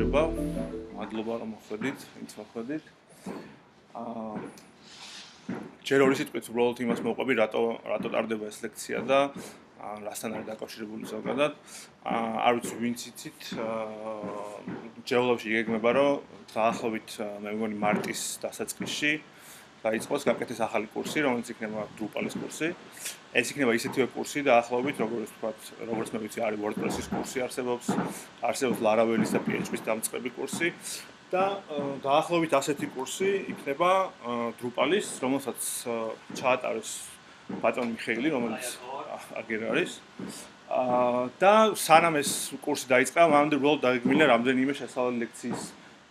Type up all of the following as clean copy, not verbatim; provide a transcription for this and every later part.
მოგესალმება. მადლობა რომ მოხვედით, ვინც მოხვედით. ჯერ ორი სიტყვით უბრალოდ იმას მოვყვები, რატო ტარდება ეს ლექცია და რასთან არის დაკავშირებული ზოგადად. არ ვიცი ვინც იცით, ჯეოლოგიაში იგეგმება, რომ დაახლოებით მე მგონი მარტის დასაწყისში დაიწყოს გაკეთდეს ახალი კურსი, რომელიც იქნება დრუპალის კურსი. ეს იქნება ისეთივე კურსი დაახლოებით, როგორც მე ვიცი, არის WordPress-ის კურსი არსებობს Laravel-ის და PHP-ის დამწყები კურსი და დაახლოებით ასეთი კურსი იქნება დრუპალის, რომელსაც ჩაატარებს ბატონი მიხეილი, რომელიც აგერ არის. და სანამ ეს კურსი დაიწყება, მანამდე უბრალოდ დაგეგმილია რამდენიმე შესავალი ლექციის,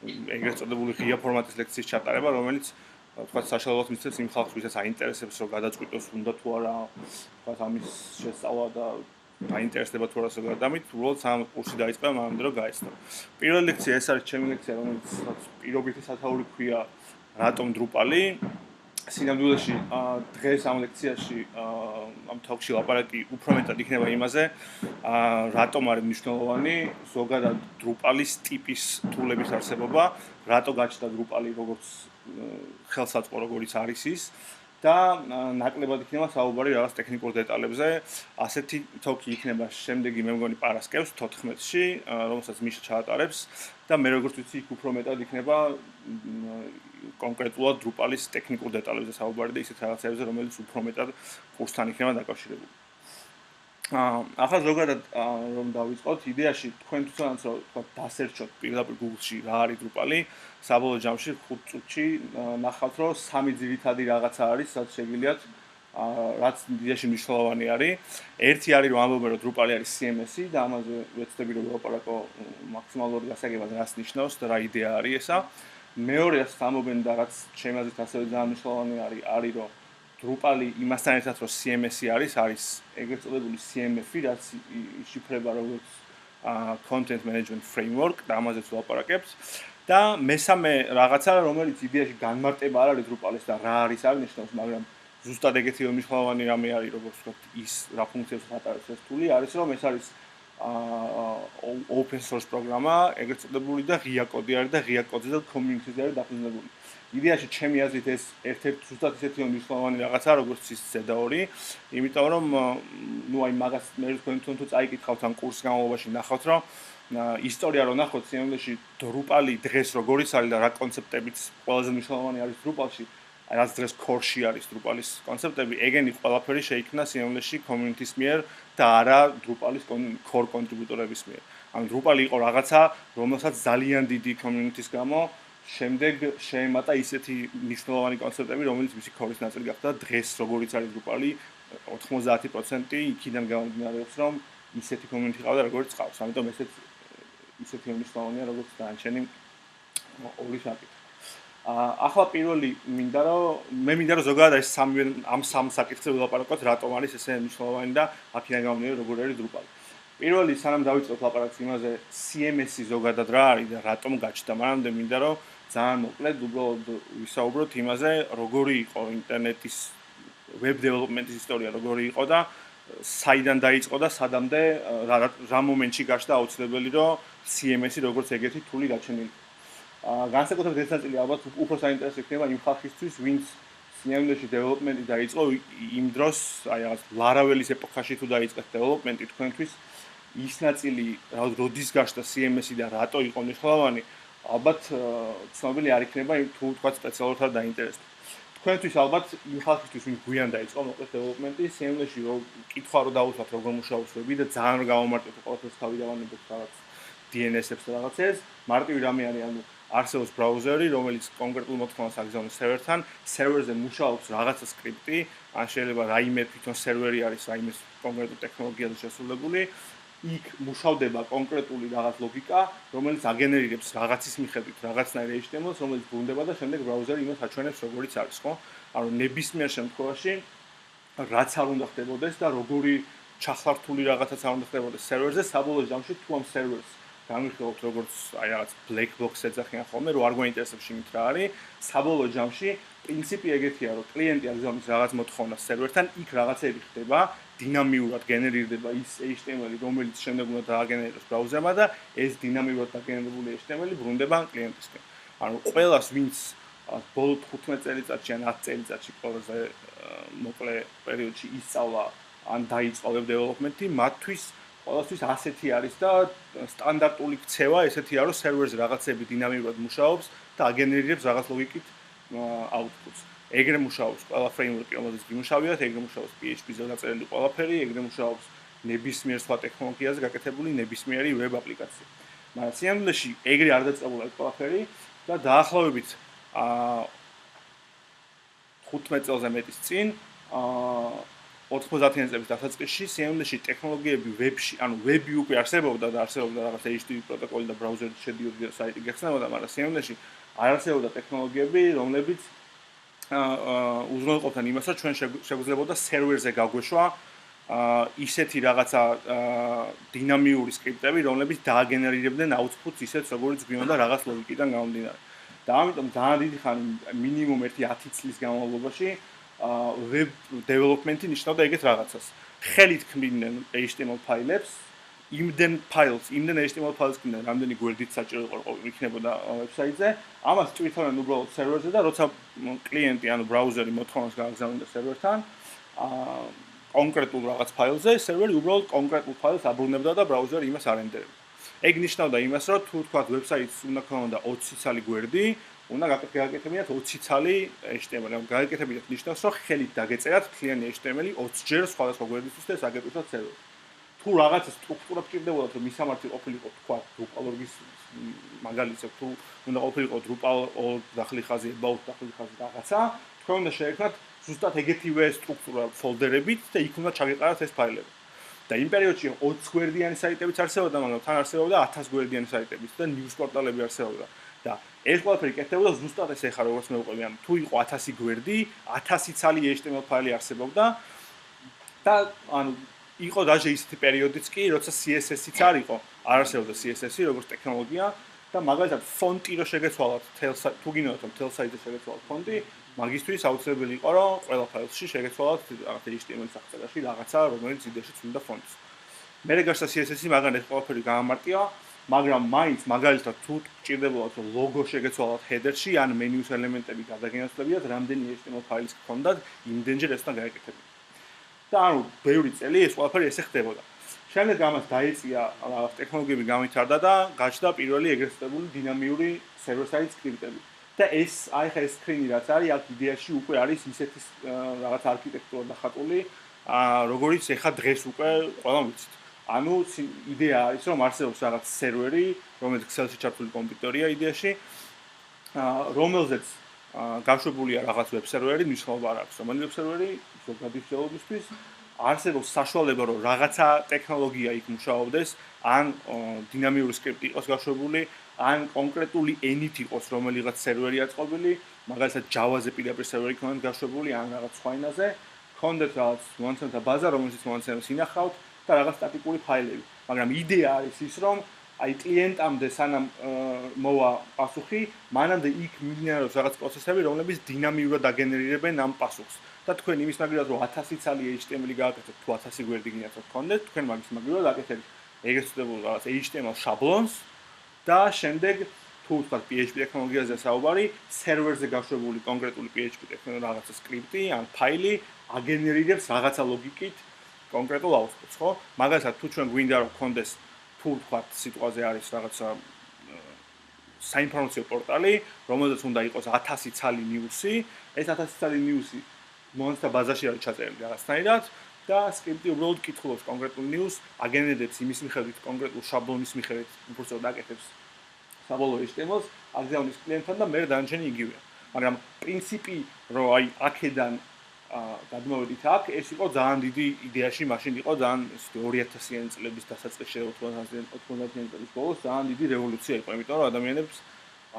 ეგრეთ წოდებული ღია ფორმატის ლექციის ჩატარება, რომელიც თქვა საშუალებას მისცემს იმ ხალხს, ვისაც აინტერესებს, რომ გადაწყვიტოს უნდა თუ არა, თქვა ამის შესწავლა და აინტერესდება თუ არა ზოგადად ამით, უბრალოდ სამ კურსი დაიწყება, მანამდე რომ გაეცნო. პირველი ლექცია ეს არის ჩემი ლექცია, რომელიც პირობითი სათაური ქვია რატომ დრუპალი. სინამდვილეში დღეს ამ ლექციაში ამ თოქში ლაპარაკი უფრო მეტად იქნება იმაზე, რატომ არის მნიშვნელოვანი ზოგადად დრუპალის ტიპის ტულების არსებობა, რატო გაჩნდა დრუპალი როგორც ხელსაწყო როგორიც არის ის და ნაკლებად იქნება საუბარი რაღაც ტექნიკურ დეტალებზე. ასეთი თოქი იქნება შემდეგი მე მგონი პარასკევს 14-ში, რომელსაც მიშა ჩაატარებს და მე როგორც ვიცი, იქ უფრო მეტად იქნება კონკრეტულად დრუპალის ტექნიკურ დეტალებზე საუბარი და ისეთ რაღაცებზე, რომელიც უფრო მეტად კურსთან იქნება დაკავშირებული. ახლა ზოგადად რომ დავიწყოთ, იდეაში თქვენ თვითონაც რომ დასერჩოთ პირდაპირ Google-ში რა არის დრუპალი, საბოლოო ჯამში 5 წუთში ნახავთ, რომ სამი ძირითადი რაღაცა არის, რაც შეგიძლიათ რაც იდეაში მნიშვნელოვანი არის. ერთი არის რომ ამბობენ რომ დრუპალი არის CMS-ი და ამაზე ვეცდები რომ ვილაპარაკო მაქსიმალურად გასაგებად რას ნიშნავს და რა იდეა არის ესა. მეორე რაც ამბობენ და რაც ჩემი აზრით ასევე ძალიან მნიშვნელოვანი არის რომ დრუპალი იმასთან ერთად რომ CMS-ი არის ეგრეთ წოდებული CMF-ი, რაც იშიფრება როგორც content management framework და ამაზეც ვილაპარაკებთ. და მესამე რაღაცა, რომელიც იდეაში განმარტება არ არის დრუპალის და რა არის აღნიშნავს, მაგრამ ზუსტად ეგეთივე მნიშვნელოვანი რამე არის, როგორც ვთქვათ, ის რა ფუნქციებს ატარებს ეს ტული, არის რომ ეს არის open source პროგრამა, ეგრეთ წოდებული და ღია კოდი არის და ღია კოდზე და community-ზე არის დაფუძნებული. იდეაში ჩემი აზრით ეს ერთ-ერთი ზუსტად ისეთი მნიშვნელოვანი რაღაცაა, როგორც ის Z2, იმიტომ რომ აი მაგას მე თქვენ თუ წაიკითხავთ ამ კურსის განმავლობაში ნახავთ, რომ ისტორია რო ნახოთ, სინამდვილეში დრუპალი დღეს როგორიც არის და რა კონცეპტებიც ყველაზე მნიშვნელოვანი არის დრუპალში, რაც დღეს core-ში არის დრუპალის კონცეპტები, ეგენი ყველაფერი შეიქმნა სინამდვილეში community-ის მიერ და არა დრუპალის core კონტრიბუტორების მიერ. ანუ დრუპალი იყო რაღაცა, რომელსაც ძალიან დიდი community-ის გამო შემდეგ შეემატა ისეთი მნიშვნელოვანი კონცეპტები, რომელიც მისი core-ის ნაწილი გახდა. დღეს როგორიც არის დრუპალი, 90% იქიდან გამომდინარეობს, რომ ისეთი community ყავდა, როგორც ყავს. ამიტომ ისეთი მნიშვნელოვანია, როგორც დანარჩენი ორი საკითხი. ახლა პირველი მინდა რომ ზოგადად ეს ამ სამ საკითხზე ვილაპარაკოთ, რატომ არის ესე მნიშვნელოვანი და აქედან გამომდინარე როგორ არის დრუპალი. პირველი სანამ დავიწყოთ ლაპარაკს იმაზე, CMS-ი ზოგადად რა არის და რატომ გაჩნდა, მანამდე მინდა რომ ძალიან მოკლედ უბრალოდ ვისაუბროთ იმაზე, როგორი იყო ინტერნეტის web development-ის ისტორია, როგორი იყო და საიდან დაიწყო და სადამდე რა მომენტში გაჩნდა აუცილებელი რომ CMS-ი როგორც ეგეთი თული გაჩენილი. განსაკუთრებით ეს ნაწილი ალბათ უფრო საინტერესო იქნება იმ ხალხისთვის, ვინც სინამდვილეში development-ი დაიწყო იმ დროს, აი რაღაც Laravel-ის ეპოქაში თუ დაიწყეთ development-ი თქვენთვის ის ნაწილი როდის გაჩნდა CMS-ი და რატო იყო მნიშვნელოვანი, ალბათ ცნობილი არ იქნება თუ თქვა სპეციალურად არ დაინტერესდა. თქვენთვის ალბათ იმ ხალხისთვის ვინც გვიან დაიწყო მოკლედ development-ი, სინამდვილეში რომ კითხვა რომ დავუსვათ როგორ მუშაობს ვები და ძალიან რომ გავამარტოთ ყველაფერს თავი დავანებოთ რაღაც DNS-ებს და რაღაცებს, მარტივი რამე არის, ანუ არსებობს ბრაუზერი, რომელიც კონკრეტულ მოთხოვნას აგზავნებს სერვერთან, სერვერზე მუშაობს რაღაცა სკრიპტი, ან შეიძლება რაიმე თვითონ სერვერი არის, რაიმე კონკრეტულ ტექნოლოგიაზე შესრულებული, იქ მუშავდება კონკრეტული რაღაც ლოგიკა, რომელიც აგენერირებს რაღაცის მიხედვით რაღაცნაირ HTML-ს, რომელიც ბრუნდება და შემდეგ ბრაუზერი იმას აჩვენებს, როგორიც არის, ხო? ანუ ნებისმიერ შემთხვევაში რაც არ უნდა ხდებოდეს და როგორი ჩახლართული რაღაცაც არ უნდა ხდებოდეს სერვერზე, საბოლოო ჯამში თუ ამ სერვერს განვიხილოთ როგორც აი რაღაც black box ეძახიან ხოლმე, რომ არ გვაინტერესებს იმით რა არის, საბოლოო ჯამში პრინციპი ეგეთია, რომ კლიენტი აგზავნის რაღაც მოთხოვნას სერვერთან, იქ რაღაცები ხდება, დინამიურად გენერირდება ის HTML-ი, რომელიც შემდეგ უნდა დააგენეროს ბრაუზერმა და ეს დინამიურად დაგენერებული HTML-ი ბრუნდება კლიენტისკენ. ანუ ყველას, ვინც ბოლო 15 წელიწადში ან 10 წელიწადში ყველაზე მოკლე პერიოდში ისწავლა ან დაიწყო web development-ი, მათთვის ყველასთვის ასეთი არის და სტანდარტული ქცევა ესეთია, რომ სერვერზე რაღაცები დინამიურად მუშაობს და აგენერირებს რაღაც ლოგიკით outputs. ეგრე მუშაობს ყველა framework-ი, რომელზეც გიმუშავიათ, ეგრე მუშაობს PHP-ზე დაწერილი ყველაფერი, ეგრე მუშაობს ნებისმიერ სხვა ტექნოლოგიაზე გაკეთებული ნებისმიერი web აპლიკაცია. მაგრამ სიამოვნებაში ეგრე არ დაწყებულა ეს ყველაფერი და დაახლოებით 15 წელზე მეტის წინ 90-იან წლების დასაწყისში სიამოვნებაში ტექნოლოგიები ვებში, ანუ ვები უკვე არსებობდა და არსებობდა რაღაც HTTP პროტოკოლი და ბრაუზერში შედიოდი და საიტი გახსნებოდა, მაგრამ სიამოვნებაში არ არსებობდა ტექნოლოგიები, რომლებიც უზრუნველყოფდნენ იმას, რომ ჩვენ შეგვიძლებოდა სერვერზე გაგვეშვა ისეთი რაღაცა დინამიური სკრიპტები, რომლებიც დააგენერირებდნენ outputs ისეთ, როგორც გვინდა რაღაც ლოგიკიდან გამომდინარე. და ამიტომ ძალიან დიდი ხანი მინიმუმ 10 წლის განმავლობაში web development-ი ნიშნავდა ეგეთ რაღაცას. ხელით ქმნიდნენ HTML ფაილებს, იმდენ HTML ფაილს ქმნიდნენ, რამდენი გვერდით საჭირო იქნებოდა ვებსაიტზე. ამას წვითავდნენ უბრალოდ სერვერზე და როცა კლიენტი ანუ ბრაუზერი მოთხოვნას გააგზავნიდა სერვერთან, კონკრეტულ რაღაც ფაილზე, სერვერი უბრალოდ კონკრეტულ ფაილს აბრუნებდა და ბრაუზერი იმას არენდერებდა. ეგ ნიშნავდა იმას, რომ თუ თქვა ვებსაიტს უნდა ქონოდა 20 ცალი გვერდი, უნდა გააკეთებინათ 20 ცალი HTML. ანუ გააკეთებინათ ნიშნავს, რომ ხელით დაგეწერათ მთლიანი HTML-ი 20 ჯერ სხვადასხვა გვერდისთვის და აგეკეთოთ სერვერზე. თუ რაღაცა სტრუქტურა გჭირდებოდა, რომ მისამართი ყოფილიყო თქვა Drupal-org-ის მაგალითად, თუ უნდა ყოფილიყო Drupal-org დახლი ხაზი, about დახლი ხაზი რაღაცა, თქვენ უნდა შეექმნათ ზუსტად ეგეთივე სტრუქტურა ფოლდერებით და იქ უნდა ჩაგეყარათ ეს ფაილები. და იმ პერიოდში 20 გვერდიანი საიტებიც არსებობდა, მაგრამ თან არსებობდა 1000 გვერდიანი საიტებიც და news პორტალები არსებობდა. და ეს ყველაფერი კეთდებოდა ზუსტად ესე ხარ, როგორც მე ვყვები, ანუ თუ იყო 1000 გვერდი, 1000 ცალი HTML ფაილი არსებობდა და ანუ იყო даже ისეთი პერიოდიც კი, როცა CSS-იც არ იყო, არ არსებობდა CSS-ი როგორც ტექნოლოგია და მაგალითად ფონტი რო შეგეცვალათ, თუ გინდათ რომ თელ საიტზე შეგეცვალათ ფონტი, მაგისთვის აუცილებელი იყო რომ ყველა ფაილში შეგეცვალათ HTML სახსრებაში რაღაცა, რომელიც იდეაშიც უნდა ფონტს. მერე გაშა CSS-ი, მაგრამ ეს ყველაფერი გაამარტია, მაგრამ მაინც მაგალითად თუ გჭირდებოდათ რომ ლოგო შეგეცვალათ header-ში ან menus ელემენტები გადაგენაცვლებიათ, რამდენი HTML ფაილის გქონდათ, იმდენჯერ ეს უნდა გაეკეთებინათ. და ანუ ბევრი წელი ეს ყველაფერი ესე ხდებოდა. შემდეგ ამას დაეწია რაღაც ტექნოლოგიები გამვითარდა და გაჩნდა პირველი ეგრეთ წოდებული დინამიური server-side script-ები. და ეს აი ხა ეს სკრინი რაც არის, აქ იდეაში უკვე არის ისეთი რაღაც არქიტექტურა დახატული, როგორიც ეხა დღეს უკვე ყველამ ვიცით. ანუ იდეა არის, რომ არსებობს რაღაც სერვერი, რომელიც Excel-ში ჩართული კომპიუტერია იდეაში, რომელზეც გაშვებულია რაღაც ვებ სერვერი, მნიშვნელობა არ აქვს, რომელი ვებ სერვერი, ზოგადი მსჯელობისთვის, არსებობს საშუალება, რომ რაღაცა ტექნოლოგია იქ მუშაობდეს, ან დინამიური სკრიპტი იყოს გაშვებული, ან კონკრეტული ენით იყოს რომელიღაც სერვერი აწყობილი, მაგალითად Java-ზე პირდაპირ სერვერი ქონდეთ გაშვებული, ან რაღაც სხვა ენაზე, ქონდეთ რაღაც მონაცემთა ბაზა, რომელშიც მონაცემებს ინახავთ და რაღაც სტატიკური ფაილები. მაგრამ იდეა არის ის, რომ აი კლიენტამდე სანამ მოვა პასუხი, მანამდე იქ მიმდინარეობს რაღაც პროცესები, რომლებიც დინამიურად აგენერირებენ ამ პასუხს. და თქვენ იმის მაგალითად რომ 1000 ცალი HTML გააკეთეთ, თუ 1000 გვერდი გინდათ რომ გქონდეთ, თქვენ მაგის მაგალითად აკეთებთ ეგრეთ წოდებულ რაღაც HTML შაბლონს და შემდეგ თუ ვთქვათ PHP ტექნოლოგიაზე საუბარი, სერვერზე გაშვებული კონკრეტული PHP ტექნოლოგია რაღაცა სკრიპტი ან ფაილი აგენერირებს რაღაცა ლოგიკით კონკრეტულ outputs, ხო? მაგალითად თუ ჩვენ გვინდა რომ გქონდეს თუ ვთქვათ სიტყვაზე არის რაღაცა საინფორმაციო პორტალი, რომელზეც უნდა იყოს 1000 ცალი ნიუსი, ეს 1000 ცალი ნიუსი მონაცემთა ბაზაში არის ჩაწერილი რაღაცნაირად და სკრიპტი უბრალოდ კითხულობს კონკრეტულ ნიუსს, აგენერირებს იმის მიხედვით კონკრეტულ შაბლონის მიხედვით, უბრალოდ აკეთებს საბოლოო HTML-ს, აგზავნის კლიენტთან და მე დანარჩენი იგივეა. მაგრამ პრინციპი რომ აი აქედან გადმოვედით აქ, ეს იყო ძალიან დიდი იდეაში, მაშინ იყო ძალიან 2000-იანი წლების დასაწყისში 90-იანი წლების ბოლოს ძალიან დიდი რევოლუცია იყო, იმიტომ რომ ადამიანებს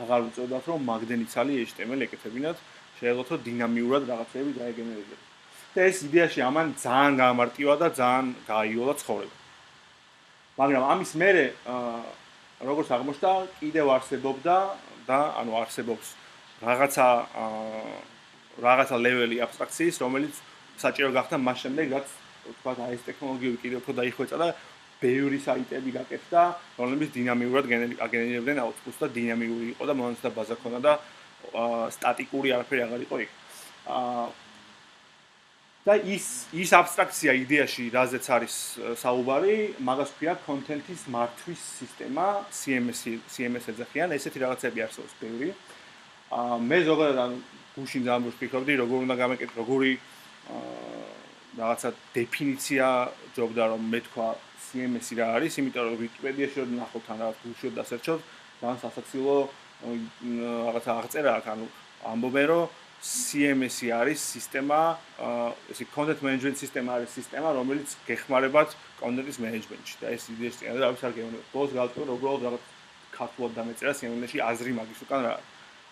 აღარ უწევდათ რომ მაგდენი ცალი HTML ეკეთებინათ, შეიძლება რომ დინამიურად რაღაცები დაეგენერირებინათ. და ეს იდეაში ამან ძალიან გაამარტივა და ძალიან გააიოლა ცხოვრება. მაგრამ ამის მერე როგორც აღმოჩნდა, კიდევ არსებობდა და ანუ არსებობს რაღაცა რაღაცა ლეველი აბსტრაქციის, რომელიც საჭირო გახდა მას შემდეგ, რაც თქვა აი ეს ტექნოლოგიები კიდევ უფრო დაიხვეწა და ბევრი საიტები გაკეთდა, რომლებიც დინამიურად აგენერირებდნენ აუთპუტს და დინამიური იყო და მონაცდა ბაზა ქონდა და სტატიკური არაფერი აღარ იყო იქ. და ის აბსტრაქცია იდეაში, რაზეც არის საუბარი, მაგას ქვია კონტენტის მართვის სისტემა, CMS ეძახიან, ესეთი რაღაცები არსებობს ბევრი. მე ზოგადად გუშინ ძალიან ვფიქრობდი, როგორ უნდა გამეკეთო, როგორი რაღაცა დეფინიცია ჯობდა, რომ მე თქვა CMS-ი რა არის, იმიტომ რომ ვიკიპედიაში რომ ნახოთ ან რაღაც გუშინ დასერჩოთ, ძალიან სასაცილო რაღაცა აღწერა აქვს, ანუ ამბობენ რომ CMS-ი არის სისტემა, ესე content management სისტემა არის სისტემა, რომელიც გეხმარებათ კონტენტის მენეჯმენტში და ეს იდეაში წინდა რა ვიცი არ გეუბნები. ბოლოს გავწევ რომ უბრალოდ რაღაც ქართულად დამეწერა CMS-ში აზრი მაგის უკან რა.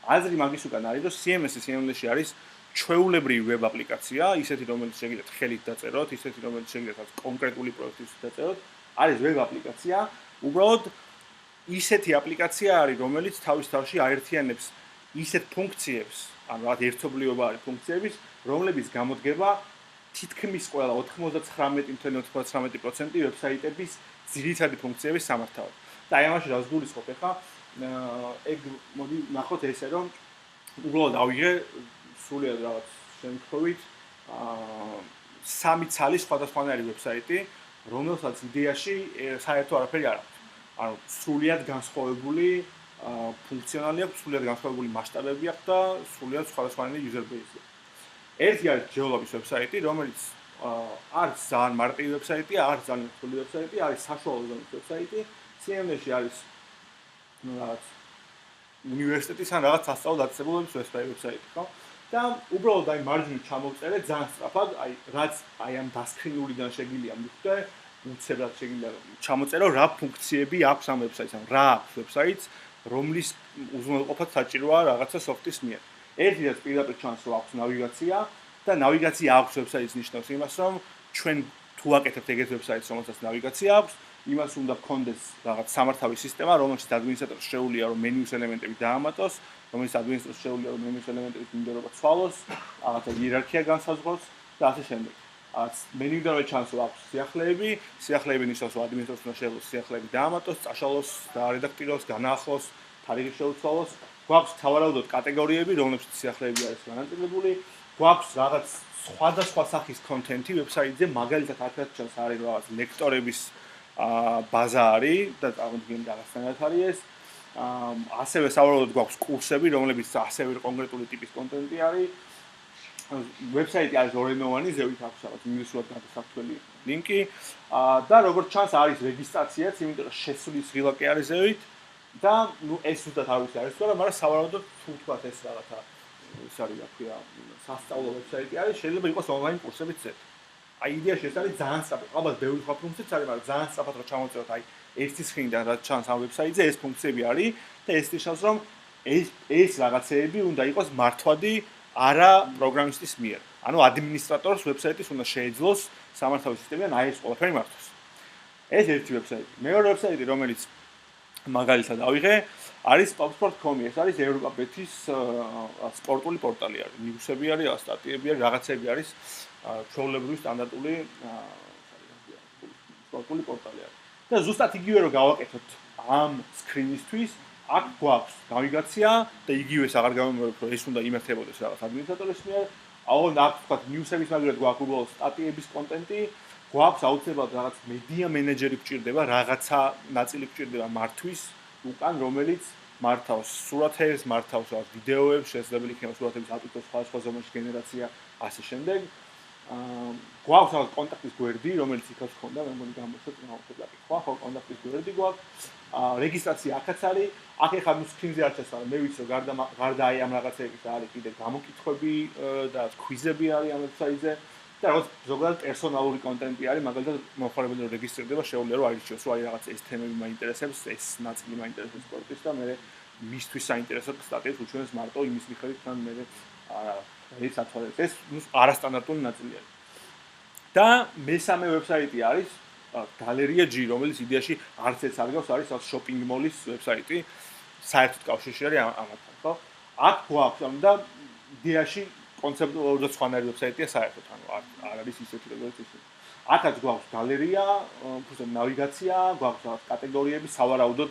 აზრი მაგის უკან არის, რომ CMS-ი CMS-ში არის ჩვეულებრივი ვებ აპლიკაცია, ისეთი რომელიც შეგიძლიათ ხელით დაწეროთ, ისეთი რომელიც შეგიძლიათ კონკრეტული პროექტისთვის დაწეროთ, არის ვებ აპლიკაცია, უბრალოდ ისეთი აპლიკაცია არის, რომელიც თავის თავში აერთიანებს ისეთ ფუნქციებს, ანუ რაღაც ერთობლიობა არის ფუნქციების, რომლებიც გამოდგება თითქმის ყველა 99.99% ვებსაიტების ძირითადი ფუნქციების სამართავად. და აი ამაში რას გულისხმობ ახლა? ეგ მოდი ნახოთ ესე რომ უბრალოდ ავიღე სულიად რაღაც შემთხვევით სამი ცალი სხვადასხვანაირი ვებსაიტი, რომელსაც იდეაში საერთო არაფერი არ აქვს. ანუ სულიად განსხვავებული ფუნქციონალი აქვს, სულიად განსხვავებული მასშტაბები აქვს და სულიად სხვადასხვანაირი user base-ია. ერთი არის ჯეოლოგის ვებსაიტი, რომელიც არის ძალიან მარტივი ვებსაიტი, არის ძალიან რთული ვებსაიტი, არის საშუალო ზომის ვებსაიტი, CMS-ში არის რაღაც უნივერსიტეტის ან რაღაც სასწავლო დაწესებულების ვებსაიტი, ხო? და უბრალოდ აი მარჯვნივ ჩამოვწერე ძალიან სწრაფად, აი რაც აი ამ დასკრინულიდან შეგიძლია მიხვდე, უცებრად შეგიძლია ჩამოწერო რა ფუნქციები აქვს ამ ვებსაიტს, ან რა აქვს ვებსაიტს, რომლის უზრუნველყოფად საჭიროა რაღაცა სოფტის მიერ. ერთი რაც პირდაპირ ჩანს რომ აქვს ნავიგაცია და ნავიგაცია აქვს ვებსაიტის ნიშნავს იმას, რომ ჩვენ თუ აკეთებთ ეგეთ ვებსაიტს, რომელსაც ნავიგაცია აქვს, იმას უნდა გქონდეს რაღაც სამართავი სისტემა, რომელშიც ადმინისტრატორს შეუძლია რომ მენიუს ელემენტები დაამატოს, რომელიც ადმინისტრატორს შეუძლია რომ მენიუს ელემენტების მიმდევრობა ცვალოს, რაღაცა იერარქია განსაზღვროს და ასე შემდეგ. მენიუდან რო ჩანს რომ აქვს სიახლეები, სიახლეები ნიშნავს რომ ადმინისტრატორს უნდა შეუძლოს სიახლეები დაამატოს, წაშალოს, დაარედაქტიროს, განაახლოს, თარიღი შეუცვალოს. გვაქვს თავარაუდოდ კატეგორიები, რომლებშიც სიახლეები არის განაწილებული, გვაქვს რაღაც სხვადასხვა სახის კონტენტი ვებსაიტზე, მაგალითად აქაც ჩანს არის რაღაც ლექტორების ბაზა არის და წარმოგვიდგენთ რაღაცნაირად არის ეს. ასევე სავარაუდოდ გვაქვს კურსები, რომლებიც ასევე კონკრეტული ტიპის კონტენტი არის. ვებსაიტი არის ორენოვანი, ზევით აქვს რაღაც ინგლისურად გადასაქმელი ლინკი და როგორც ჩანს არის რეგისტრაციაც, იმიტომ რომ შესulis ღილაკი არის ზევით და ნუ ეს უბრალოდ არ ვიცი არის თუ არა, მაგრამ სავარაუდოდ თუ თქვათ ეს რაღაცა ის არის რა ქვია, სასწავლო ვებსაიტი არის, შეიძლება იყოს ონლაინ კურსებიც ზედ. აი იდეაში ეს არის ძალიან სწრაფი. ალბათ ბევრი სხვა ფუნქციაც არის, მაგრამ ძალიან სწრაფად რო ჩამოვწეროთ აი ერთი სხინიდან რაც ჩანს ამ ვებსაიტზე, ეს ფუნქციები არის და ეს ნიშნავს რომ ეს რაღაცეები უნდა იყოს მართვადი არა პროგრამისტის მიერ. ანუ ადმინისტრატორს ვებსაიტის უნდა შეეძლოს სამართავი სისტემიდან აი ეს ყველაფერი მართოს. ეს ერთი ვებსაიტი. მეორე ვებსაიტი, რომელიც მაგალითად ავიღე, არის sport.com. ეს არის ევროპაბეთის სპორტული პორტალი არის. ნიუსები არის, სტატიები არის, რაღაცები არის. ჩვეულებრივი სტანდარტული სპორტული პორტალი არის. და ზუსტად იგივე რო გავაკეთოთ ამ სკრინისთვის, აქ გვაქვს ნავიგაცია და იგივეს აღარ გამომიერთებთ, რომ ეს უნდა იმართებოდეს რაღაც ადმინისტრატორის მიერ. აუგონ აქ თქვათ ნიუსების მაგალითად გვაქვს უბრალოდ სტატიების კონტენტი, გვაქვს აუცილებლად რაღაც მედია მენეჯერი გჭირდება, რაღაცა ნაწილი გჭირდება მართვის უკან, რომელიც მართავს სურათებს, მართავს რაღაც ვიდეოებს, შესაძლებელი იქნება სურათების ატვირთოს სხვადასხვა ზომაში გენერაცია, ასე შემდეგ. გვაქვს რაღაც კონტაქტის გვერდი, რომელიც იქაც ხონდა, მე მგონი გამოჩვენე ხო, კონტაქტის გვერდი გვაქვს. რეგისტრაცია აქაც არის. აქ ეხლა ნუ სკრინზე არ ჩასვლა, მე ვიცი რომ გარდა აი ამ რაღაცების არის კიდე გამოკითხვები და ქვიზები არის ამ ვებსაიტზე და რაღაც ზოგადად პერსონალური კონტენტი არის, მაგალითად მომხმარებელი რო რეგისტრირდება, შეუძლია რომ აირჩიოს, რომ აი რაღაც ეს თემები მაინტერესებს, ეს ნაწილი მაინტერესებს სპორტის და მე მისთვის საინტერესო სტატიებს უჩვენებს მარტო იმის მიხედვით, თან მე ეს ათვალებს. ეს არასტანდარტული ნაწილი არის. და მესამე ვებსაიტი არის გალერია G, რომელიც იდეაში არც ეს არ გავს, არის შოპინგ მოლის ვებსაიტი, საერთოდ კავშირში არის ამათთან, ხო? აქ გვაქვს და იდეაში კონცეპტუალურად და სხვანაირი ვებსაიტია საერთოდ, ანუ არ არის ისეთი როგორც ის. აქაც გვაქვს გალერეა, უბრალოდ ნავიგაცია, გვაქვს რაღაც კატეგორიები, სავარაუდოდ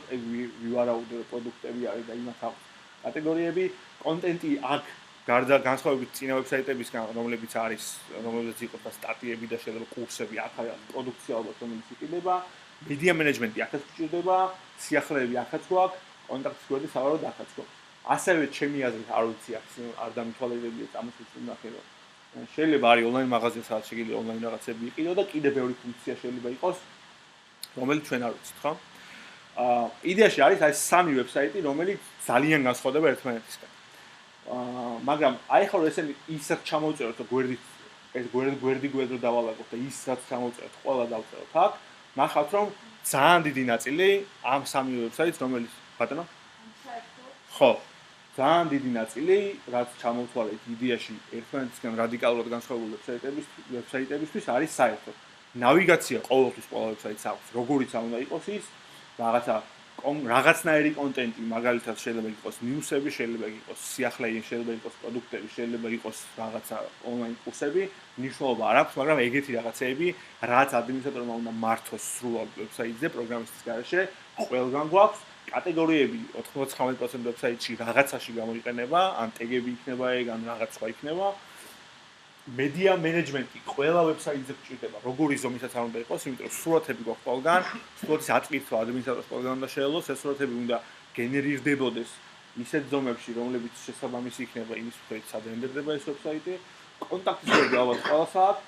ვივარაუდო პროდუქტები არის და იმათ აქვს კატეგორიები, კონტენტი აქ გარდა განსხვავებით წინა ვებსაიტებისგან, რომლებიც იყოს და სტატიები და შეიძლება კურსები, აქ არის პროდუქცია ალბათ, რომელიც იყიდება, მედია მენეჯმენტი აქაც გვჭირდება, სიახლეები აქაც გვაქვს, კონტაქტის გვერდი სავარაუდოდ აქაც გვაქვს. ასევე ჩემი აზრით არ ვიცი არ დამითვალებელია წამოსვლის უნახე რომ შეიძლება არის ონლაინ მაღაზია სადაც შეიძლება ონლაინ რაღაცები იყიდო და კიდე ბევრი ფუნქცია შეიძლება იყოს რომელიც ჩვენ არ ვიცით ხო? იდეაში არის აი სამი ვებსაიტი რომელიც ძალიან განსხვავდება ერთმანეთისგან. მაგრამ აი ხო ესენი ისაც ჩამოვწეროთ გვერდი რო დავალაგოთ და ისაც ჩამოვწეროთ ყველა დავწეროთ აქ ნახავთ რომ ძალიან დიდი ნაწილი ამ სამი ვებსაიტს რომელიც ბატონო ხო ძალიან დიდი ნაწილი რაც ჩამოვთვალეთ იდეაში ერთმანეთისგან რადიკალურად განსხვავებული ვებსაიტებისთვის არის საერთო. ნავიგაცია ყოველთვის ყველა ვებსაიტს აქვს, როგორიც არ უნდა იყოს ის, რაღაცნაირი კონტენტი, მაგალითად შეიძლება იყოს ნიუსები, შეიძლება იყოს სიახლეები, შეიძლება იყოს პროდუქტები, შეიძლება იყოს რაღაცა ონლაინ კურსები, მნიშვნელობა არ აქვს, მაგრამ ეგეთი რაღაცეები, რაც ადმინისტრატორმა უნდა მართოს სრულად ვებსაიტზე პროგრამისტის გარეშე, ყველგან გვაქვს. კატეგორიები 99% ვებსაიტში რაღაცაში გამოიყენება, ან ტეგები იქნება ეგ, ან რაღაც სხვა იქნება. მედია მენეჯმენტი ყველა ვებსაიტზე გვჭირდება, როგორი ზომისაც არ უნდა იყოს, იმიტომ რომ სურათები გვაქვს ყველგან, სურათის აწმირთვა ადმინისტრატორს ყველგან უნდა შეელოს, ეს სურათები უნდა გენერირდებოდეს ისეთ ზომებში, რომლებიც შესაბამისი იქნება იმის მიხედვით, სად რენდერდება ეს ვებსაიტი, კონტაქტის გვერდი ალბათ ყველას აქვს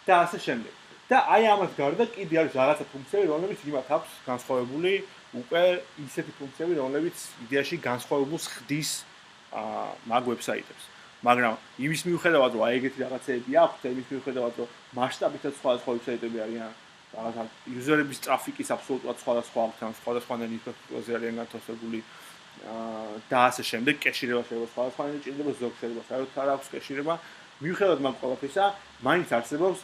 და ასე შემდეგ. და აი ამას გარდა კიდე არის რაღაცა ფუნქციები, რომლებიც იმათ აქვს განსხვავებული უკვე ისეთი ფუნქციები, რომლებიც იდეაში განსხვავებულს ხდის მაგ ვებსაიტებს. მაგრამ იმის მიუხედავად, რომ აი ეგეთი რაღაცეები აქვს, და იმის მიუხედავად, რომ მასშტაბითაც სხვადასხვა ვებსაიტები არიან, რაღაცა იუზერების ტრაფიკის აბსოლუტურად სხვადასხვა აქვს, ან სხვადასხვანაირი ინფრასტრუქტურაზე არიან განთავსებული და ასე შემდეგ, კეშირება შეიძლება სხვადასხვანაირი ჭირდება, ზოგ შეიძლება საერთოდ არ აქვს კეშირება. მიუხედავად მაგ ყველაფრისა, მაინც არსებობს